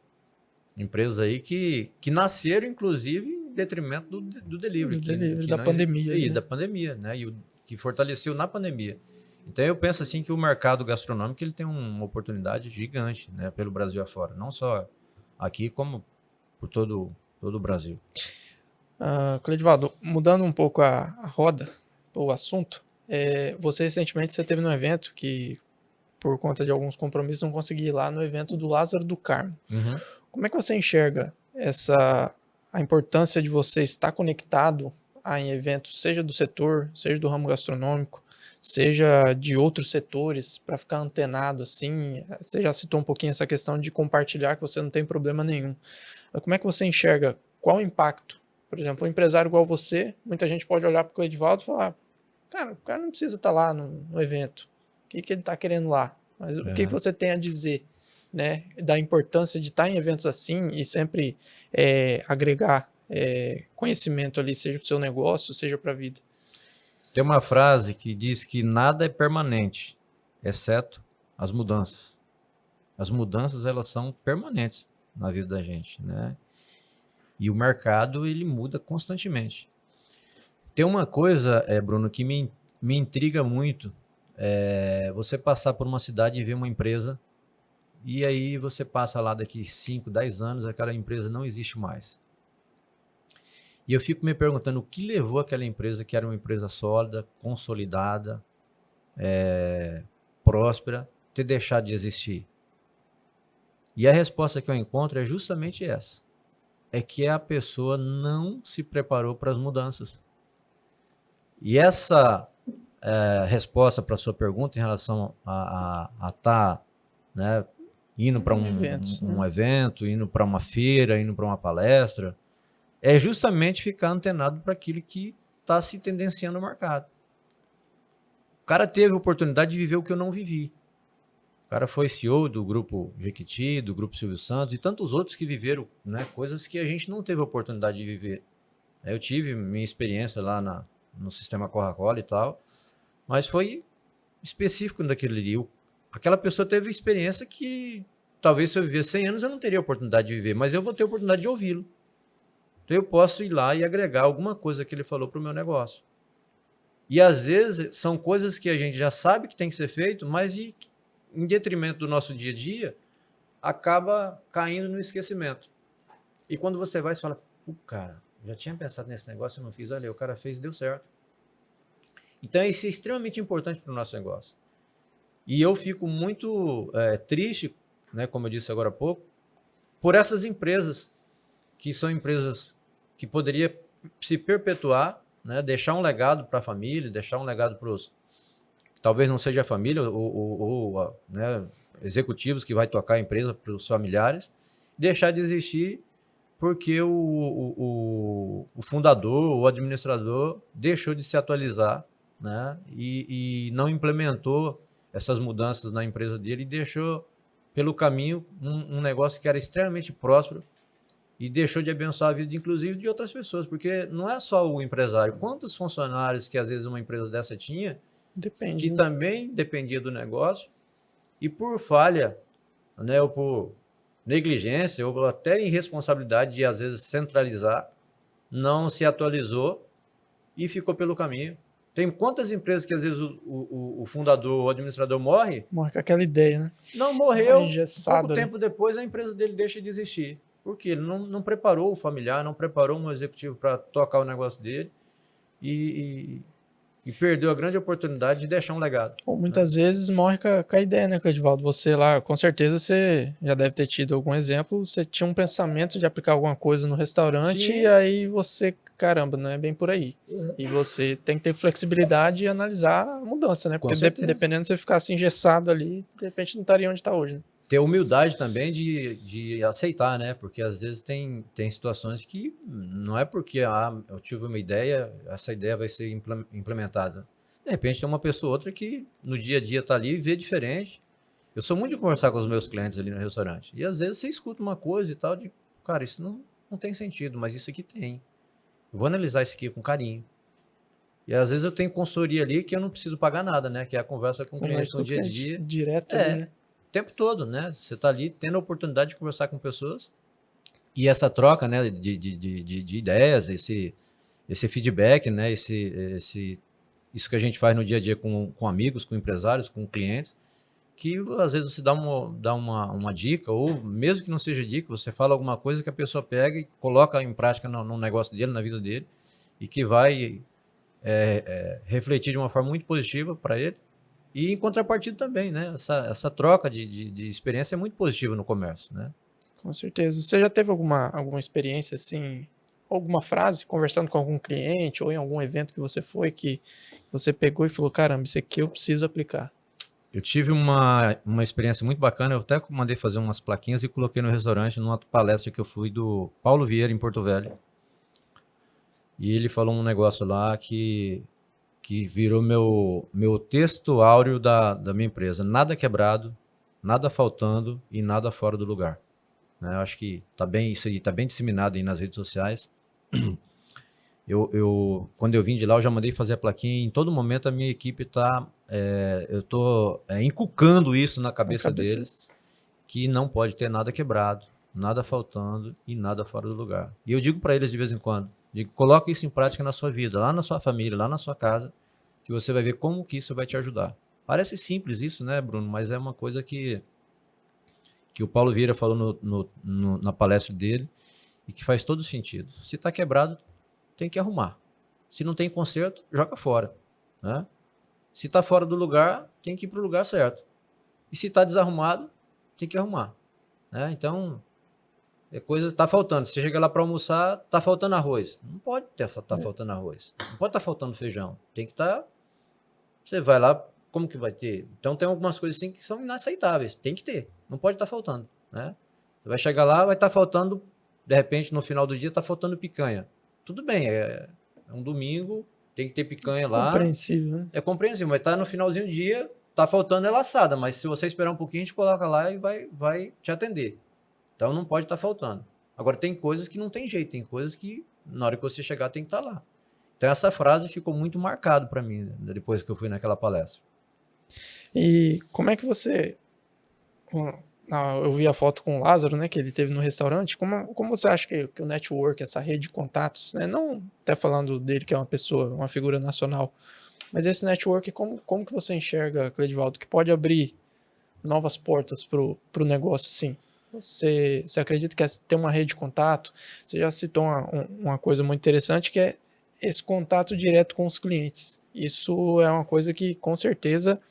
empresas aí que nasceram, inclusive, em detrimento do delivery. Da pandemia. E da pandemia, né? E que fortaleceu na pandemia. Então, eu penso assim que o mercado gastronômico ele tem uma oportunidade gigante, né? Pelo Brasil afora. Não só aqui, como por todo o Brasil. Cleidivaldo, mudando um pouco a roda, o assunto, você recentemente esteve num evento que, por conta de alguns compromissos, não consegui ir lá no evento do Lázaro do Carmo. Uhum. Como é que você enxerga a importância de você estar conectado em eventos, seja do setor, seja do ramo gastronômico, seja de outros setores, para ficar antenado assim? Você já citou um pouquinho essa questão de compartilhar, que você não tem problema nenhum. Mas como é que você enxerga? Qual o impacto? Por exemplo, um empresário igual você, muita gente pode olhar para o Cleidivaldo e falar, cara, o cara não precisa estar lá no evento. O que ele está querendo lá? Mas o que você tem a dizer, né, da importância de estar em eventos assim e sempre agregar conhecimento ali, seja para o seu negócio, seja para a vida? Tem uma frase que diz que nada é permanente, exceto as mudanças. As mudanças, elas são permanentes na vida da gente, né? E o mercado, ele muda constantemente. Tem uma coisa, Bruno, que me intriga muito, você passar por uma cidade e ver uma empresa, e aí você passa lá daqui 5, 10 anos, aquela empresa não existe mais. E eu fico me perguntando o que levou aquela empresa, que era uma empresa sólida, consolidada, próspera, ter deixado de existir. E a resposta que eu encontro é justamente essa. É que a pessoa não se preparou para as mudanças. E essa resposta para a sua pergunta em relação a estar, né, indo para um evento, indo para uma feira, indo para uma palestra, é justamente ficar antenado para aquilo que está se tendenciando no mercado. O cara teve a oportunidade de viver o que eu não vivi. O cara foi CEO do Grupo Jequiti, do Grupo Silvio Santos e tantos outros que viveram, né, coisas que a gente não teve a oportunidade de viver. Eu tive minha experiência lá no sistema Coca-Cola e tal, mas foi específico daquele dia. Aquela pessoa teve experiência que talvez se eu viver 100 anos eu não teria a oportunidade de viver, mas eu vou ter a oportunidade de ouvi-lo. Então eu posso ir lá e agregar alguma coisa que ele falou para o meu negócio. E às vezes são coisas que a gente já sabe que tem que ser feito, mas em detrimento do nosso dia a dia, acaba caindo no esquecimento. E quando você vai, você fala, cara, já tinha pensado nesse negócio e não fiz. Olha, o cara fez e deu certo. Então isso é extremamente importante para o nosso negócio. E eu fico muito triste, né, como eu disse agora há pouco, por essas empresas, que são empresas que poderiam se perpetuar, né, deixar um legado para a família, deixar um legado para os... Talvez não seja a família ou né, executivos que vai tocar a empresa para os familiares, deixar de existir porque o fundador, o administrador, deixou de se atualizar, né, e não implementou essas mudanças na empresa dele e deixou pelo caminho um negócio que era extremamente próspero e deixou de abençoar a vida, inclusive, de outras pessoas, porque não é só o empresário. Quantos funcionários que às vezes uma empresa dessa tinha, Depende, que né? também dependia do negócio e por falha, né, ou por negligência ou até irresponsabilidade de às vezes centralizar, não se atualizou e ficou pelo caminho. Tem quantas empresas que às vezes o fundador, o administrador morre? Morre com aquela ideia, né? Não morreu, pouco Engessado ali. tempo depois a empresa dele deixa de existir. Porque ele não preparou o familiar, não preparou um executivo para tocar o negócio dele e perdeu a grande oportunidade de deixar um legado. Ou muitas vezes morre com a ideia, né, Edivaldo? Você lá, com certeza você já deve ter tido algum exemplo. Você tinha um pensamento de aplicar alguma coisa no restaurante Sim. e aí você, caramba, não é bem por aí. E você tem que ter flexibilidade e analisar a mudança, né? Com Porque certeza. dependendo de você ficar assim engessado ali, de repente não estaria onde está hoje, né? Ter humildade também de aceitar, né? Porque às vezes tem situações que não é porque eu tive uma ideia, essa ideia vai ser implementada. De repente tem uma pessoa ou outra que no dia a dia está ali e vê diferente. Eu sou muito de conversar com os meus clientes ali no restaurante. E às vezes você escuta uma coisa e tal, de cara, isso não tem sentido, mas isso aqui tem. Eu vou analisar isso aqui com carinho. E às vezes eu tenho consultoria ali que eu não preciso pagar nada, né? Que é a conversa com o cliente no dia a dia. Direto ali, né? O tempo todo, né? Você está ali tendo a oportunidade de conversar com pessoas e essa troca, né, de ideias, esse feedback, né, isso que a gente faz no dia a dia com amigos, com empresários, com clientes, que às vezes você dá uma dica, ou mesmo que não seja dica, você fala alguma coisa que a pessoa pega e coloca em prática no negócio dele, na vida dele, e que vai refletir de uma forma muito positiva para ele. E em contrapartida também, né? Essa troca de experiência é muito positiva no comércio, né? Com certeza. Você já teve alguma experiência assim, alguma frase conversando com algum cliente ou em algum evento que você foi que você pegou e falou, caramba, isso aqui eu preciso aplicar? Eu tive uma experiência muito bacana, eu até mandei fazer umas plaquinhas e coloquei no restaurante, numa palestra que eu fui do Paulo Vieira, em Porto Velho. E ele falou um negócio lá que virou meu texto áureo da minha empresa. Nada quebrado, nada faltando e nada fora do lugar. Né? Eu acho que isso aí está bem disseminado aí nas redes sociais. Quando eu vim de lá, eu já mandei fazer a plaquinha e em todo momento a minha equipe eu estou inculcando isso na cabeça deles, que não pode ter nada quebrado, nada faltando e nada fora do lugar. E eu digo para eles de vez em quando, coloque isso em prática na sua vida, lá na sua família, lá na sua casa, que você vai ver como que isso vai te ajudar. Parece simples isso, né, Bruno? Mas é uma coisa que o Paulo Vieira falou na palestra dele e que faz todo sentido. Se está quebrado, tem que arrumar. Se não tem conserto, joga fora. Né? Se está fora do lugar, tem que ir para o lugar certo. E se está desarrumado, tem que arrumar. Né? Então, coisa está faltando. Você chega lá para almoçar, está faltando arroz. Não pode estar faltando arroz. Não pode estar faltando feijão. Tem que estar... Você vai lá, como que vai ter? Então tem algumas coisas assim que são inaceitáveis. Tem que ter. Não pode estar faltando. Né? Você vai chegar lá, vai estar faltando de repente, no final do dia, tá faltando picanha. Tudo bem, é um domingo, tem que ter picanha lá. Compreensível, né? É compreensível, mas tá no finalzinho do dia, tá faltando ela assada, mas se você esperar um pouquinho, a gente coloca lá e vai te atender. Então não pode estar faltando. Agora tem coisas que não tem jeito, tem coisas que na hora que você chegar tem que estar lá. Então essa frase ficou muito marcado para mim, né, depois que eu fui naquela palestra. E como é que você... Eu vi a foto com o Lázaro, né, que ele teve no restaurante. Como você acha que o network, essa rede de contatos, né, não até falando dele que é uma pessoa, uma figura nacional, mas esse network, como que você enxerga, Cleidivaldo, que pode abrir novas portas pro negócio, assim? Você acredita que é ter uma rede de contato? Você já citou uma coisa muito interessante, que é esse contato direto com os clientes. Isso é uma coisa que, com certeza,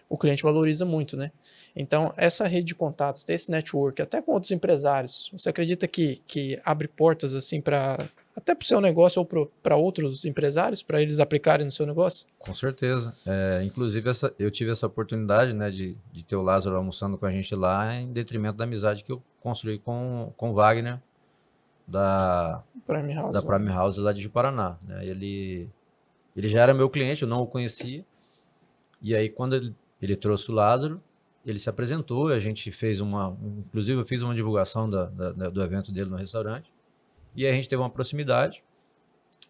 o cliente valoriza muito, né? Então, essa rede de contatos, ter esse network, até com outros empresários, você acredita que abre portas, assim, até para o seu negócio ou para outros empresários, para eles aplicarem no seu negócio? Com certeza. Inclusive, eu tive essa oportunidade, né, de ter o Lázaro almoçando com a gente lá, em detrimento da amizade que eu construí com o Wagner, da Prime House, da Prime House lá de Paraná, né? Ele já era meu cliente, eu não o conhecia. E aí, quando ele trouxe o Lázaro, ele se apresentou, a gente fez inclusive eu fiz uma divulgação do evento dele no restaurante, e aí a gente teve uma proximidade.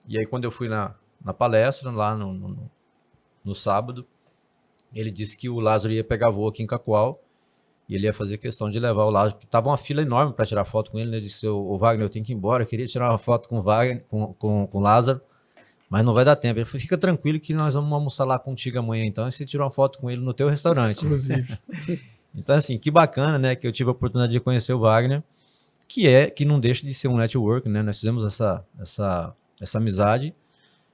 E aí, quando eu fui na palestra, lá no sábado, ele disse que o Lázaro ia pegar voo aqui em Cacoal, e ele ia fazer questão de levar o Lázaro, porque tava uma fila enorme para tirar foto com ele, né? Ele disse, o Wagner, eu tenho que ir embora, eu queria tirar uma foto com o Wagner, com o Lázaro, mas não vai dar tempo. Ele falou, fica tranquilo que nós vamos almoçar lá contigo amanhã, então, e você tirou uma foto com ele no teu restaurante. Exclusivo. Então, assim, que bacana, né, que eu tive a oportunidade de conhecer o Wagner, que não deixa de ser um network, né? Nós fizemos essa amizade,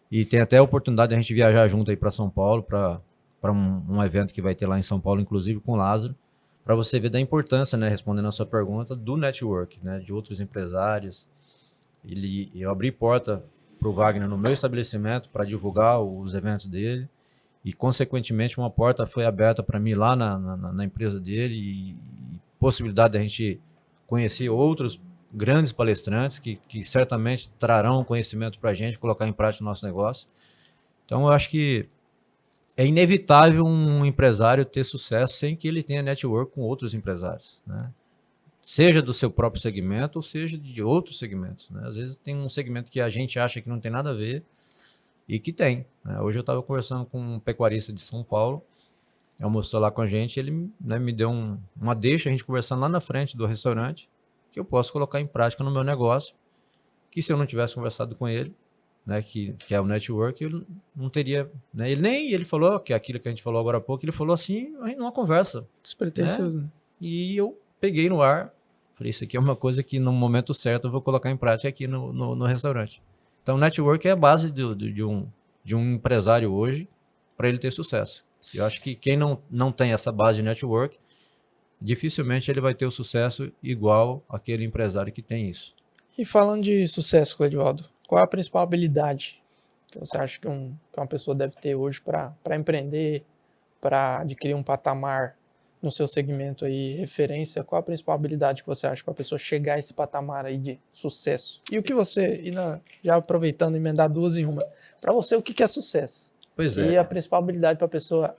e tem até a oportunidade de a gente viajar junto aí para São Paulo, para um evento que vai ter lá em São Paulo, inclusive com o Lázaro, para você ver da importância, né, respondendo a sua pergunta, do network, né, de outros empresários. Eu abri porta para o Wagner no meu estabelecimento para divulgar os eventos dele, e consequentemente uma porta foi aberta para mim lá na empresa dele, e possibilidade de a gente conhecer outros grandes palestrantes que certamente trarão conhecimento para a gente, colocar em prática o nosso negócio. Então eu acho que é inevitável um empresário ter sucesso sem que ele tenha network com outros empresários, né? Seja do seu próprio segmento ou seja de outros segmentos, né? Às vezes tem um segmento que a gente acha que não tem nada a ver e que tem, né? Hoje eu estava conversando com um pecuarista de São Paulo, almoçou lá com a gente, ele, né, me deu uma deixa, a gente conversando lá na frente do restaurante, que eu posso colocar em prática no meu negócio, que se eu não tivesse conversado com ele, né, que é o network, eu não teria, né, ele falou que aquilo que a gente falou agora há pouco, ele falou assim, numa conversa, Despretensioso. né? E eu peguei no ar, falei, isso aqui é uma coisa que no momento certo eu vou colocar em prática aqui no restaurante. Então, network é a base de um empresário hoje para ele ter sucesso. Eu acho que quem não tem essa base de network, dificilmente ele vai ter o sucesso igual aquele empresário que tem isso. E falando de sucesso, Cleidivaldo, qual é a principal habilidade que você acha que uma pessoa deve ter hoje para empreender, para adquirir um patamar no seu segmento aí, referência? Qual a principal habilidade que você acha para a pessoa chegar a esse patamar aí de sucesso? E o que você, já aproveitando, emendar duas em uma, para você o que é sucesso? Pois E é. a principal habilidade para a pessoa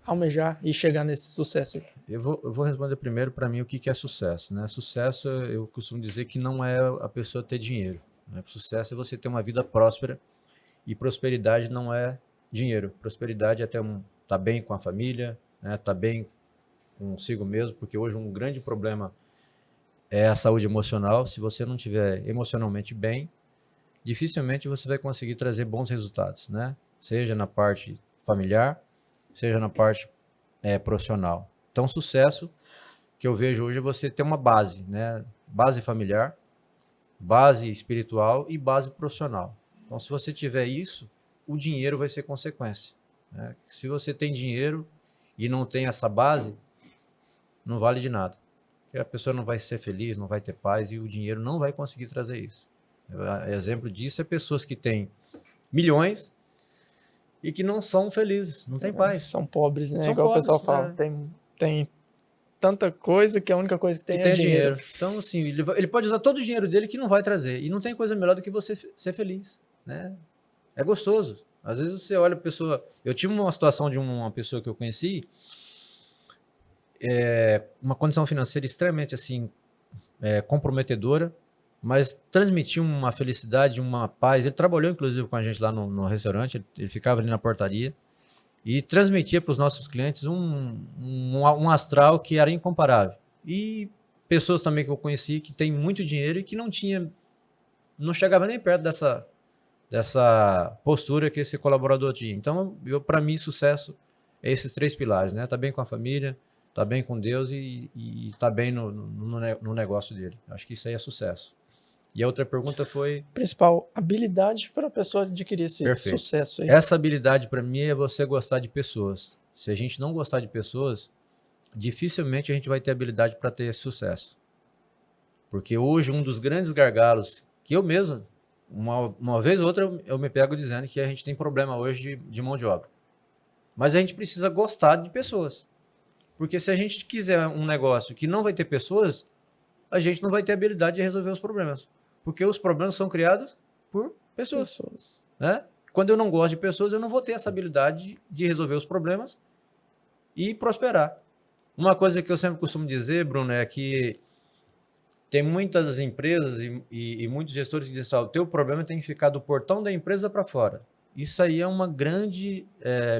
almejar e chegar nesse sucesso? Eu vou responder primeiro para mim o que é sucesso, né? Sucesso, eu costumo dizer que não é a pessoa ter dinheiro, né? Sucesso é você ter uma vida próspera, e prosperidade não é dinheiro. Prosperidade é tá bem com a família, né? Tá bem consigo mesmo, porque hoje um grande problema é a saúde emocional. Se você não estiver emocionalmente bem, dificilmente você vai conseguir trazer bons resultados, né? Seja na parte familiar, seja na parte profissional. Então, sucesso que eu vejo hoje é você ter uma base, né? Base familiar, base espiritual e base profissional. Então, se você tiver isso, o dinheiro vai ser consequência, né? Se você tem dinheiro e não tem essa base, não vale de nada. Porque a pessoa não vai ser feliz, não vai ter paz, e o dinheiro não vai conseguir trazer isso. Exemplo disso é pessoas que têm milhões e que não são felizes, não têm paz. São pobres, né? São Igual pobres, o pessoal fala. né? Tem tanta coisa que a única coisa que tem é dinheiro. Então, assim, ele pode usar todo o dinheiro dele que não vai trazer. E não tem coisa melhor do que você ser feliz, né? É gostoso. Às vezes você olha a pessoa... Eu tive uma situação de uma pessoa que eu conheci, uma condição financeira extremamente, assim, comprometedora, mas transmitia uma felicidade, uma paz. Ele trabalhou, inclusive, com a gente lá no restaurante, ele ficava ali na portaria e transmitia para os nossos clientes um astral que era incomparável. E pessoas também que eu conheci que têm muito dinheiro e que não chegava nem perto dessa postura que esse colaborador tinha. Então, para mim, sucesso é esses 3 pilares, né? Tá bem com a família, tá bem com Deus e tá bem no negócio dele. Acho que isso aí é sucesso. E a outra pergunta foi... Principal habilidade para a pessoa adquirir esse Perfeito. sucesso aí. Essa habilidade para mim é você gostar de pessoas. Se a gente não gostar de pessoas, dificilmente a gente vai ter habilidade para ter esse sucesso. Porque hoje um dos grandes gargalos que eu mesmo, uma vez ou outra, eu me pego dizendo que a gente tem problema hoje de mão de obra. Mas a gente precisa gostar de pessoas. Porque se a gente quiser um negócio que não vai ter pessoas, a gente não vai ter habilidade de resolver os problemas. Porque os problemas são criados por pessoas. Né? Quando eu não gosto de pessoas, eu não vou ter essa habilidade de resolver os problemas e prosperar. Uma coisa que eu sempre costumo dizer, Bruno, é que tem muitas empresas e muitos gestores que dizem: o teu problema tem que ficar do portão da empresa para fora. Isso aí é uma grande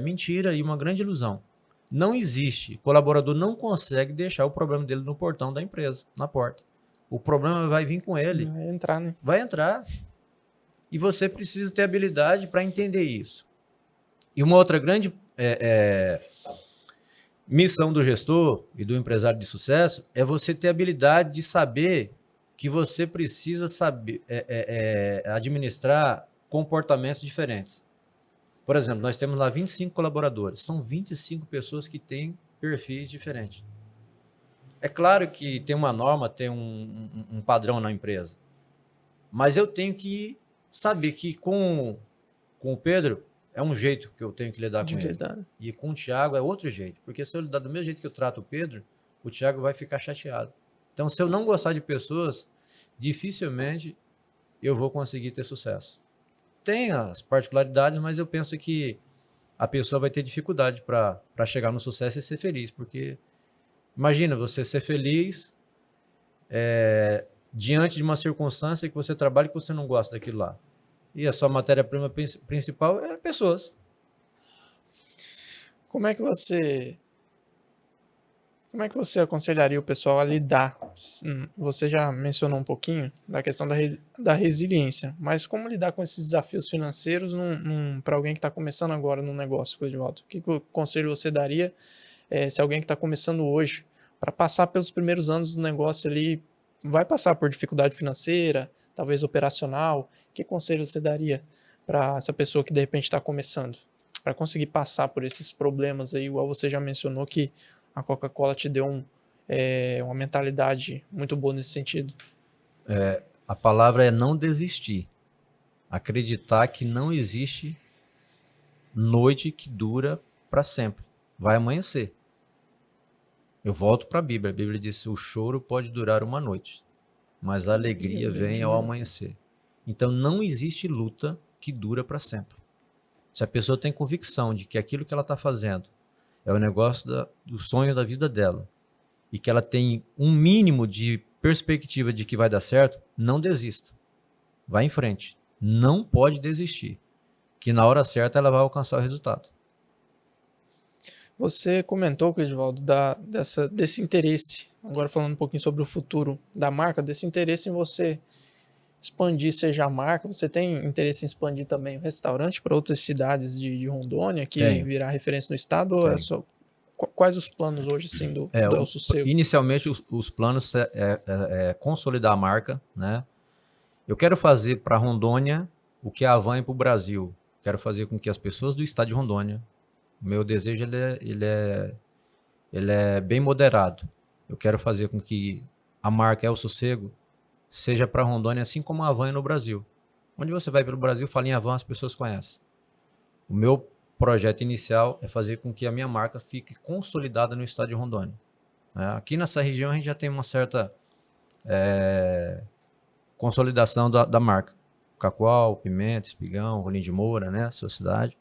mentira e uma grande ilusão. Não existe. O colaborador não consegue deixar o problema dele no portão da empresa, na porta. O problema vai vir com ele. Vai entrar, né? Vai entrar. E você precisa ter habilidade para entender isso. E uma outra grande missão do gestor e do empresário de sucesso é você ter habilidade de saber que você precisa saber administrar comportamentos diferentes. Por exemplo, nós temos lá 25 colaboradores. São 25 pessoas que têm perfis diferentes. É claro que tem uma norma, tem um padrão na empresa. Mas eu tenho que saber que com o Pedro é um jeito que eu tenho que lidar com ele. E com o Thiago é outro jeito. Porque se eu lidar do mesmo jeito que eu trato o Pedro, o Thiago vai ficar chateado. Então, se eu não gostar de pessoas, dificilmente eu vou conseguir ter sucesso. Tem as particularidades, mas eu penso que a pessoa vai ter dificuldade para chegar no sucesso e ser feliz. Porque imagina você ser feliz diante de uma circunstância que você trabalha e que você não gosta daquilo lá. E a sua matéria-prima principal é pessoas. Como é que você aconselharia o pessoal a lidar? Você já mencionou um pouquinho da questão da resiliência, mas como lidar com esses desafios financeiros para alguém que está começando agora no negócio, Cleidivaldo? Que conselho você daria se alguém que está começando hoje, para passar pelos primeiros anos do negócio ali, vai passar por dificuldade financeira, talvez operacional? Que conselho você daria para essa pessoa que de repente está começando, para conseguir passar por esses problemas aí, igual você já mencionou que a Coca-Cola te deu uma mentalidade muito boa nesse sentido? A palavra é não desistir. Acreditar que não existe noite que dura para sempre. Vai amanhecer. Eu volto para a Bíblia. A Bíblia diz: o choro pode durar uma noite, mas a alegria vem ao amanhecer. Então não existe luta que dura para sempre. Se a pessoa tem convicção de que aquilo que ela está fazendo é o negócio do sonho da vida dela e que ela tem um mínimo de perspectiva de que vai dar certo, não desista. Vai em frente. Não pode desistir, que na hora certa ela vai alcançar o resultado. Você comentou, Cleidivaldo, desse interesse, agora falando um pouquinho sobre o futuro da marca, desse interesse em você expandir, seja a marca. Você tem interesse em expandir também o restaurante para outras cidades de Rondônia, que virar referência no estado? Ou quais os planos hoje, sim, do El Sossego? Inicialmente, os planos é consolidar a marca, né? Eu quero fazer para Rondônia o que a Havan é para o Brasil. Quero fazer com que as pessoas do estado de Rondônia, o meu desejo ele é bem moderado. Eu quero fazer com que a marca El Sossego seja para Rondônia, assim como a Havan é no Brasil. Onde você vai pelo Brasil, fala em Havan, as pessoas conhecem. O meu projeto inicial é fazer com que a minha marca fique consolidada no estado de Rondônia. né? Aqui nessa região a gente já tem uma certa consolidação da marca. Cacoal, Pimenta, Espigão, Rolim de Moura, né? Sua cidade.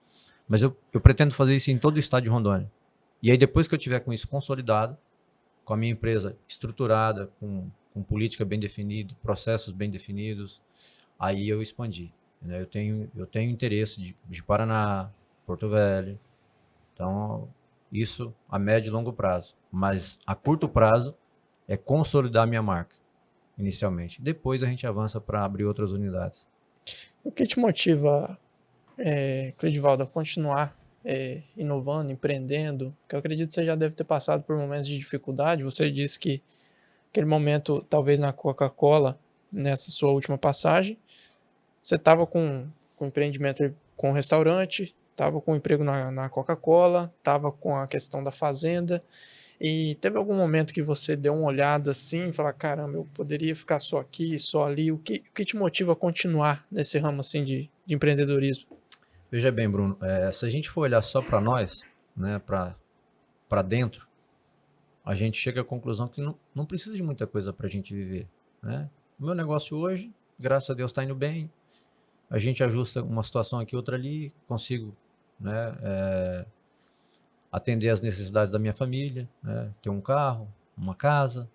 Mas eu pretendo fazer isso em todo o estado de Rondônia. E aí depois que eu tiver com isso consolidado, com a minha empresa estruturada, com política bem definida, processos bem definidos, aí eu expandi. Né? Eu tenho interesse de Paraná, Porto Velho. Então, isso a médio e longo prazo. Mas a curto prazo é consolidar a minha marca, inicialmente. Depois a gente avança para abrir outras unidades. O que te motiva, Cleidivaldo, a continuar inovando, empreendendo? Que eu acredito que você já deve ter passado por momentos de dificuldade. Você disse que aquele momento, talvez na Coca-Cola, nessa sua última passagem, você estava com empreendimento com restaurante, estava com emprego na Coca-Cola, estava com a questão da fazenda, e teve algum momento que você deu uma olhada assim e falou, caramba, eu poderia ficar só aqui, só ali. O que te motiva a continuar nesse ramo assim de empreendedorismo? Veja bem, Bruno, se a gente for olhar só para nós, né, para dentro, a gente chega à conclusão que não precisa de muita coisa para a gente viver. Né? O meu negócio hoje, graças a Deus, está indo bem. A gente ajusta uma situação aqui, outra ali, consigo, né, atender às necessidades da minha família, né, ter um carro, uma casa.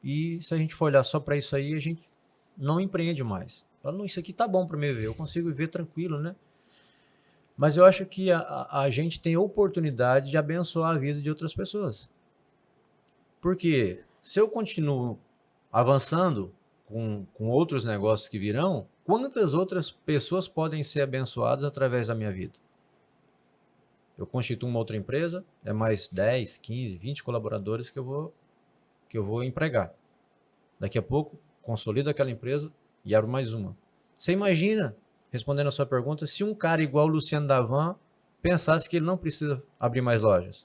E se a gente for olhar só para isso aí, a gente não empreende mais. Fala, não, isso aqui tá bom para me viver, eu consigo viver tranquilo, né? Mas eu acho que a gente tem a oportunidade de abençoar a vida de outras pessoas. Porque se eu continuo avançando com outros negócios que virão, quantas outras pessoas podem ser abençoadas através da minha vida? Eu constituo uma outra empresa, é mais 10, 15, 20 colaboradores que eu vou empregar. Daqui a pouco, consolido aquela empresa e abro mais uma. Você imagina, respondendo a sua pergunta, se um cara igual o Luciano Davan pensasse que ele não precisa abrir mais lojas?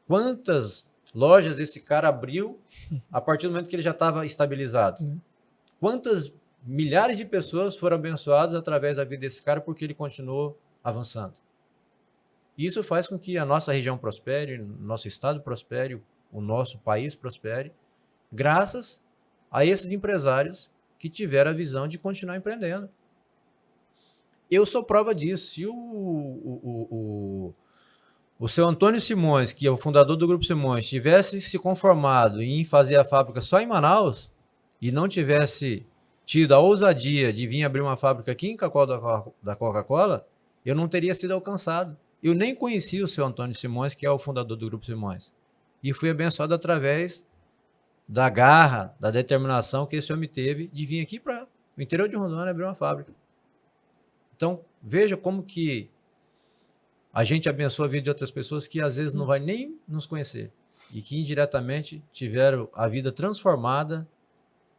Quantas lojas esse cara abriu a partir do momento que ele já estava estabilizado? Quantas milhares de pessoas foram abençoadas através da vida desse cara porque ele continuou avançando? Isso faz com que a nossa região prospere, nosso estado prospere, o nosso país prospere, graças a esses empresários que tiveram a visão de continuar empreendendo. Eu sou prova disso. Se o seu Antônio Simões, que é o fundador do Grupo Simões, tivesse se conformado em fazer a fábrica só em Manaus e não tivesse tido a ousadia de vir abrir uma fábrica aqui em Cacoal da Coca-Cola, eu não teria sido alcançado. Eu nem conhecia o seu Antônio Simões, que é o fundador do Grupo Simões. E fui abençoado através da garra, da determinação que esse homem teve de vir aqui para o interior de Rondônia abrir uma fábrica. Então, veja como que a gente abençoa a vida de outras pessoas que às vezes não vai nem nos conhecer e que indiretamente tiveram a vida transformada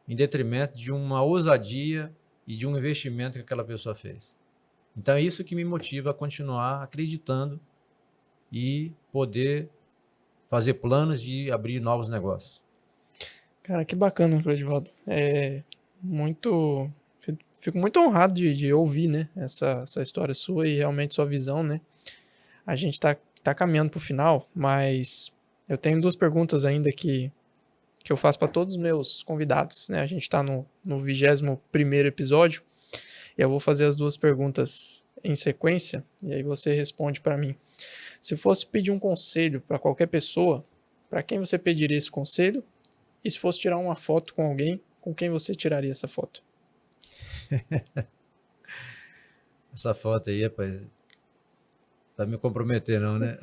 em detrimento de uma ousadia e de um investimento que aquela pessoa fez. Então é isso que me motiva a continuar acreditando e poder fazer planos de abrir novos negócios. Cara, que bacana, Cleidivaldo. Fico muito honrado de ouvir, né, essa história sua e realmente sua visão, né? A gente tá caminhando pro final, mas eu tenho duas perguntas ainda que eu faço para todos os meus convidados, né? A gente tá no 21º episódio e eu vou fazer as duas perguntas em sequência e aí você responde para mim. Se fosse pedir um conselho para qualquer pessoa, para quem você pediria esse conselho? E se fosse tirar uma foto com alguém, com quem você tiraria essa foto? Essa foto aí, rapaz, vai me comprometer não, né?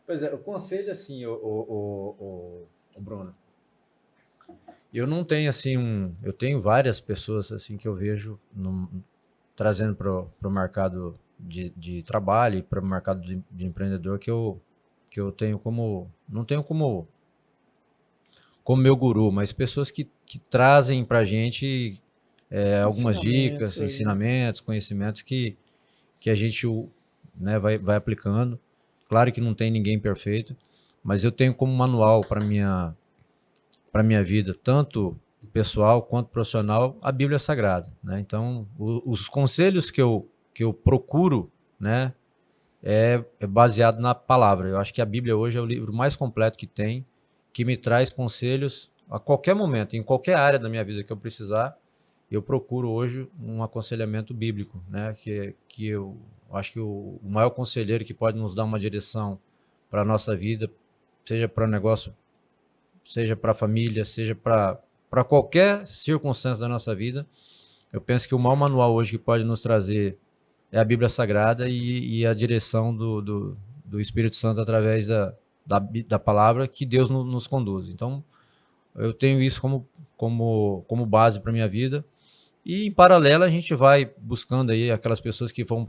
Pois é, o conselho assim, o Bruno, eu não tenho assim eu tenho várias pessoas assim que eu vejo trazendo para o mercado de trabalho e para o mercado de empreendedor que eu tenho não tenho como meu guru, mas pessoas que trazem para a gente algumas dicas, ensinamentos, conhecimentos que a gente, né, vai aplicando. Claro que não tem ninguém perfeito, mas eu tenho como manual para minha vida, tanto pessoal quanto profissional, a Bíblia Sagrada, né? Então, os conselhos que eu procuro, né, é baseado na palavra. Eu acho que a Bíblia hoje é o livro mais completo que tem, que me traz conselhos a qualquer momento, em qualquer área da minha vida que eu precisar. Eu procuro hoje um aconselhamento bíblico, né? Que eu acho que o maior conselheiro que pode nos dar uma direção para a nossa vida, seja para o negócio, seja para a família, seja para qualquer circunstância da nossa vida, eu penso que o maior manual hoje que pode nos trazer é a Bíblia Sagrada e a direção do Espírito Santo através da palavra que Deus nos conduz. Então, eu tenho isso como base para a minha vida. E, em paralelo, a gente vai buscando aí aquelas pessoas que vão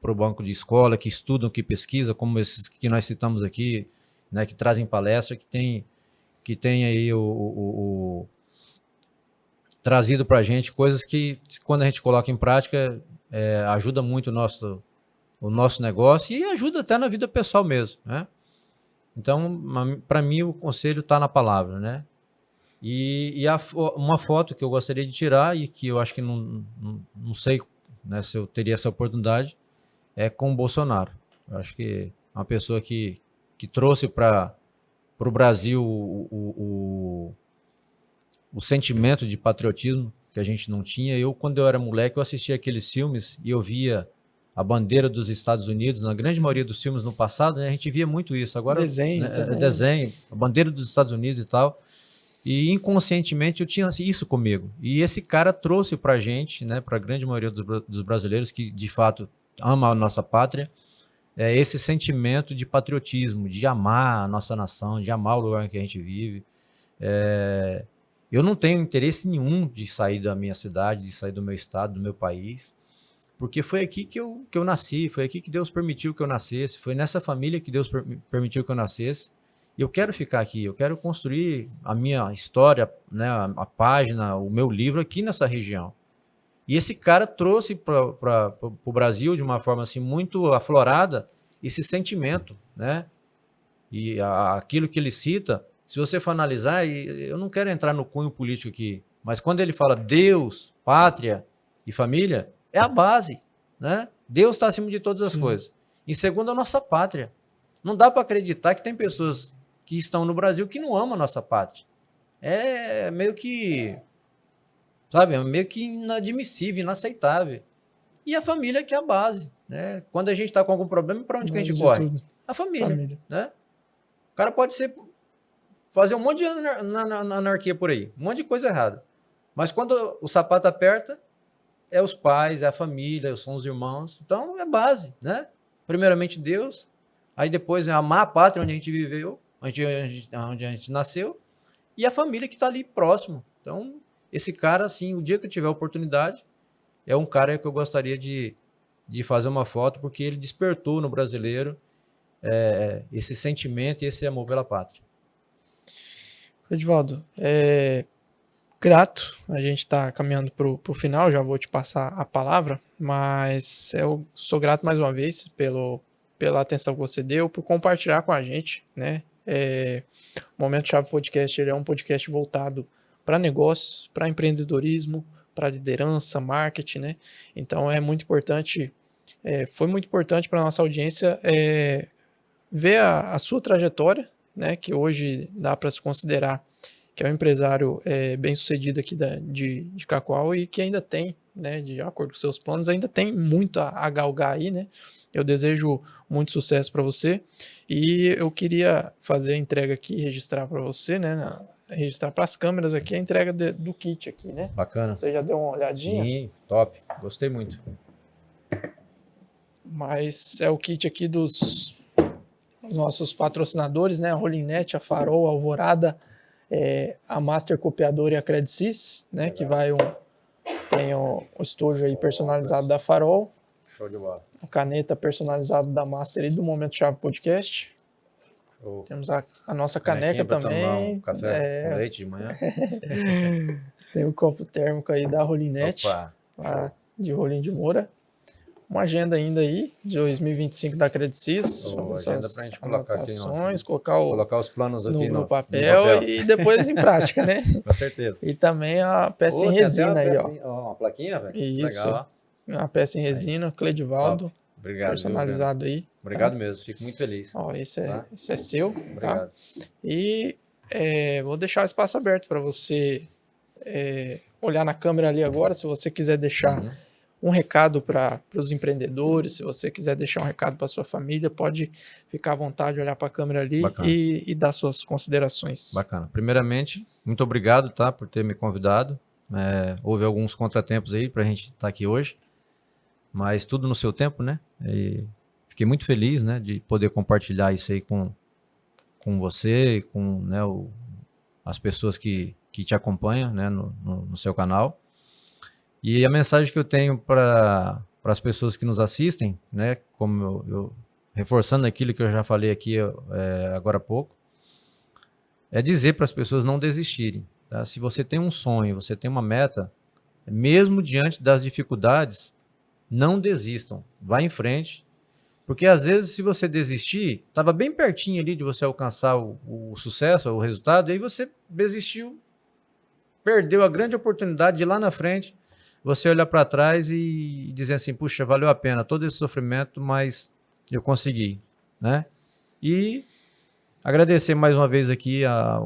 para o banco de escola, que estudam, que pesquisam, como esses que nós citamos aqui, né, que trazem palestra, que tem aí trazido para a gente coisas que, quando a gente coloca em prática, ajuda muito o nosso negócio e ajuda até na vida pessoal mesmo, né? Então, para mim, o conselho está na palavra, né? E uma foto que eu gostaria de tirar e que eu acho que não sei, né, se eu teria essa oportunidade, é com o Bolsonaro. Eu acho que é uma pessoa que trouxe para o Brasil o sentimento de patriotismo que a gente não tinha. Quando eu era moleque, eu assistia aqueles filmes e eu via a bandeira dos Estados Unidos, na grande maioria dos filmes no passado, né, a gente via muito isso. Agora, Desenho, né, desenho, a bandeira dos Estados Unidos e tal. E inconscientemente eu tinha isso comigo. E esse cara trouxe para a gente, né, para a grande maioria dos brasileiros que de fato ama a nossa pátria, esse sentimento de patriotismo, de amar a nossa nação, de amar o lugar em que a gente vive. Eu não tenho interesse nenhum de sair da minha cidade, de sair do meu estado, do meu país, porque foi aqui que eu nasci, foi aqui que Deus permitiu que eu nascesse, foi nessa família que Deus permitiu que eu nascesse. Eu quero ficar aqui, eu quero construir a minha história, né, a página, o meu livro aqui nessa região. E esse cara trouxe para o Brasil, de uma forma assim, muito aflorada, esse sentimento, né? E aquilo que ele cita, se você for analisar, e eu não quero entrar no cunho político aqui, mas quando ele fala Deus, pátria e família, é a base, né? Deus está acima de todas as coisas. Em segundo, a nossa pátria. Não dá para acreditar que tem pessoas que estão no Brasil que não amam a nossa pátria. É meio que, sabe, é meio que inadmissível, inaceitável. E a família que é a base, né? Quando a gente está com algum problema, para onde que a gente corre? A família, né? O cara pode fazer um monte de anarquia por aí, um monte de coisa errada. Mas quando o sapato aperta, é os pais, é a família, são os irmãos. Então, é base, né? Primeiramente Deus, aí depois é amar a pátria onde a gente viveu, onde a gente nasceu, e a família que está ali próximo. Então, esse cara, assim, o dia que eu tiver a oportunidade, é um cara que eu gostaria de fazer uma foto, porque ele despertou no brasileiro esse sentimento e esse amor pela pátria. Edivaldo, grato, a gente está caminhando para o final, já vou te passar a palavra, mas eu sou grato mais uma vez pela atenção que você deu, por compartilhar com a gente, né? O Momento Chave Podcast, ele é um podcast voltado para negócios, para empreendedorismo, para liderança, marketing, né? Então é muito importante, foi muito importante para a nossa audiência ver a sua trajetória, né? Que hoje dá para se considerar que é um empresário bem sucedido aqui de Cacoal e que ainda tem, né, de acordo com seus planos, ainda tem muito a galgar aí, né? Eu desejo muito sucesso para você e eu queria fazer a entrega aqui, registrar para você, né? Registrar para as câmeras aqui a entrega do kit aqui, né? Bacana. Você já deu uma olhadinha? Sim, top. Gostei muito. Mas é o kit aqui dos nossos patrocinadores, né? A Rolinnet, a Farol, a Alvorada, a Master Copiadora e a Credisys, né? Que tem o estojo aí personalizado da Farol. Show de bola. A caneta personalizada da Master e do Momento Chave Podcast. Show. Temos a nossa caneca também. Tomar um café com leite de manhã. Tem o copo térmico aí da Rolinnet. Opa. De Rolim de Moura. Uma agenda ainda aí, de 2025 da Credisys. Agenda pra gente colocar aqui. Colocar os planos aqui no papel e depois em prática, né? Com certeza. E também a peça em resina aí, ó. Uma plaquinha, velho? Isso. Legal. Uma peça em resina, Cledivaldo. Obrigado, personalizado aí. Obrigado mesmo, fico muito feliz. Ó, esse tá? é seu. Obrigado. Tá? E vou deixar o espaço aberto para você olhar na câmera ali agora, se você quiser deixar um recado para os empreendedores, se você quiser deixar um recado para sua família, pode ficar à vontade, olhar para a câmera ali e dar suas considerações. Bacana. Primeiramente, muito obrigado, tá, por ter me convidado. Houve alguns contratempos aí para a gente estar aqui hoje, mas tudo no seu tempo, né? E fiquei muito feliz, né, de poder compartilhar isso aí com você e com, né, as pessoas que te acompanham, né, no seu canal. E a mensagem que eu tenho para as pessoas que nos assistem, né, como eu reforçando aquilo que eu já falei aqui agora há pouco, é dizer para as pessoas não desistirem. Tá? Se você tem um sonho, você tem uma meta, mesmo diante das dificuldades, não desistam, vá em frente, porque às vezes se você desistir, estava bem pertinho ali de você alcançar o sucesso, o resultado, e aí você desistiu, perdeu a grande oportunidade de lá na frente você olhar para trás e dizer assim, puxa, valeu a pena todo esse sofrimento, mas eu consegui, né? E agradecer mais uma vez aqui a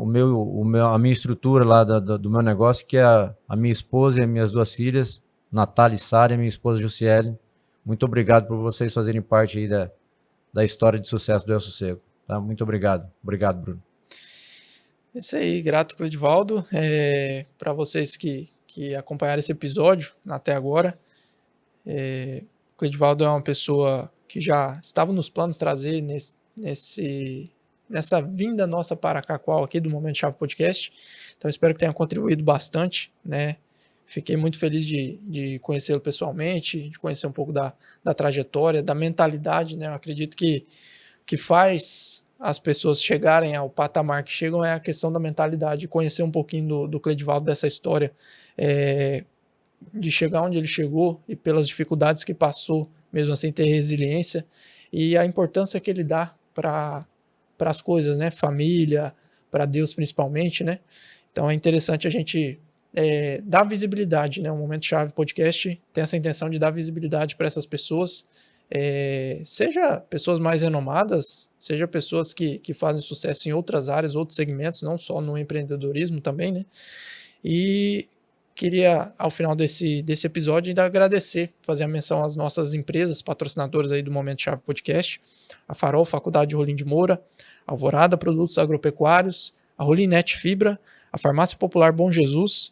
minha estrutura lá do meu negócio, que é a minha esposa e as minhas duas filhas, Natália e Sara, e minha esposa Jussiele. Muito obrigado por vocês fazerem parte aí da história de sucesso do El Sossego. Tá? Muito obrigado. Obrigado, Bruno. Isso aí, grato, Cleidivaldo. Para vocês que acompanharam esse episódio até agora, o Cleidivaldo é uma pessoa que já estava nos planos trazer nessa vinda nossa para Cacoal aqui do Momento Chave Podcast. Então espero que tenha contribuído bastante, né? Fiquei muito feliz de conhecê-lo pessoalmente, de conhecer um pouco da trajetória, da mentalidade, né? Eu acredito que faz as pessoas chegarem ao patamar que chegam é a questão da mentalidade, conhecer um pouquinho do Cleidivaldo, dessa história, de chegar onde ele chegou e pelas dificuldades que passou, mesmo assim ter resiliência e a importância que ele dá para as coisas, né? Família, para Deus principalmente, né? Então é interessante a gente dar visibilidade, né? O Momento Chave Podcast tem essa intenção de dar visibilidade para essas pessoas, seja pessoas mais renomadas, seja pessoas que fazem sucesso em outras áreas, outros segmentos, não só no empreendedorismo também, né? E queria, ao final desse episódio, ainda agradecer, fazer a menção às nossas empresas patrocinadoras aí do Momento Chave Podcast, a Farol, Faculdade de Rolim de Moura, Alvorada Produtos Agropecuários, a Rolinete Fibra, a Farmácia Popular Bom Jesus,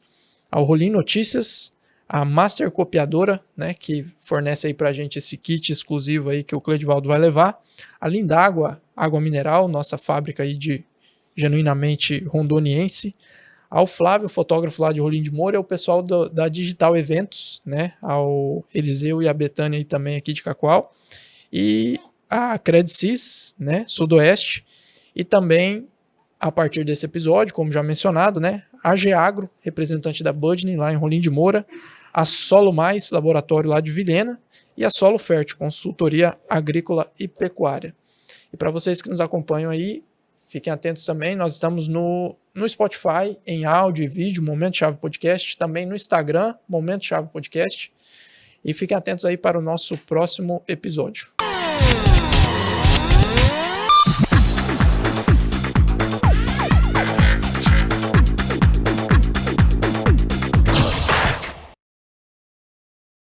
a Rolim Notícias, a Master Copiadora, né, que fornece aí pra gente esse kit exclusivo aí que o Cleidivaldo vai levar, a Lindágua Água Mineral, nossa fábrica aí de genuinamente rondoniense, ao Flávio, fotógrafo lá de Rolim de Moura, e o pessoal da Digital Eventos, né, ao Eliseu e a Betânia aí também aqui de Cacoal, e a Credcis, né, Sudoeste, e também, a partir desse episódio, como já mencionado, né, a Geagro, representante da Budney lá em Rolim de Moura, a Solo Mais, laboratório lá de Vilhena, e a Solo Fértil, consultoria agrícola e pecuária. E para vocês que nos acompanham aí, fiquem atentos também, nós estamos no Spotify, em áudio e vídeo, Momento Chave Podcast, também no Instagram, Momento Chave Podcast, e fiquem atentos aí para o nosso próximo episódio.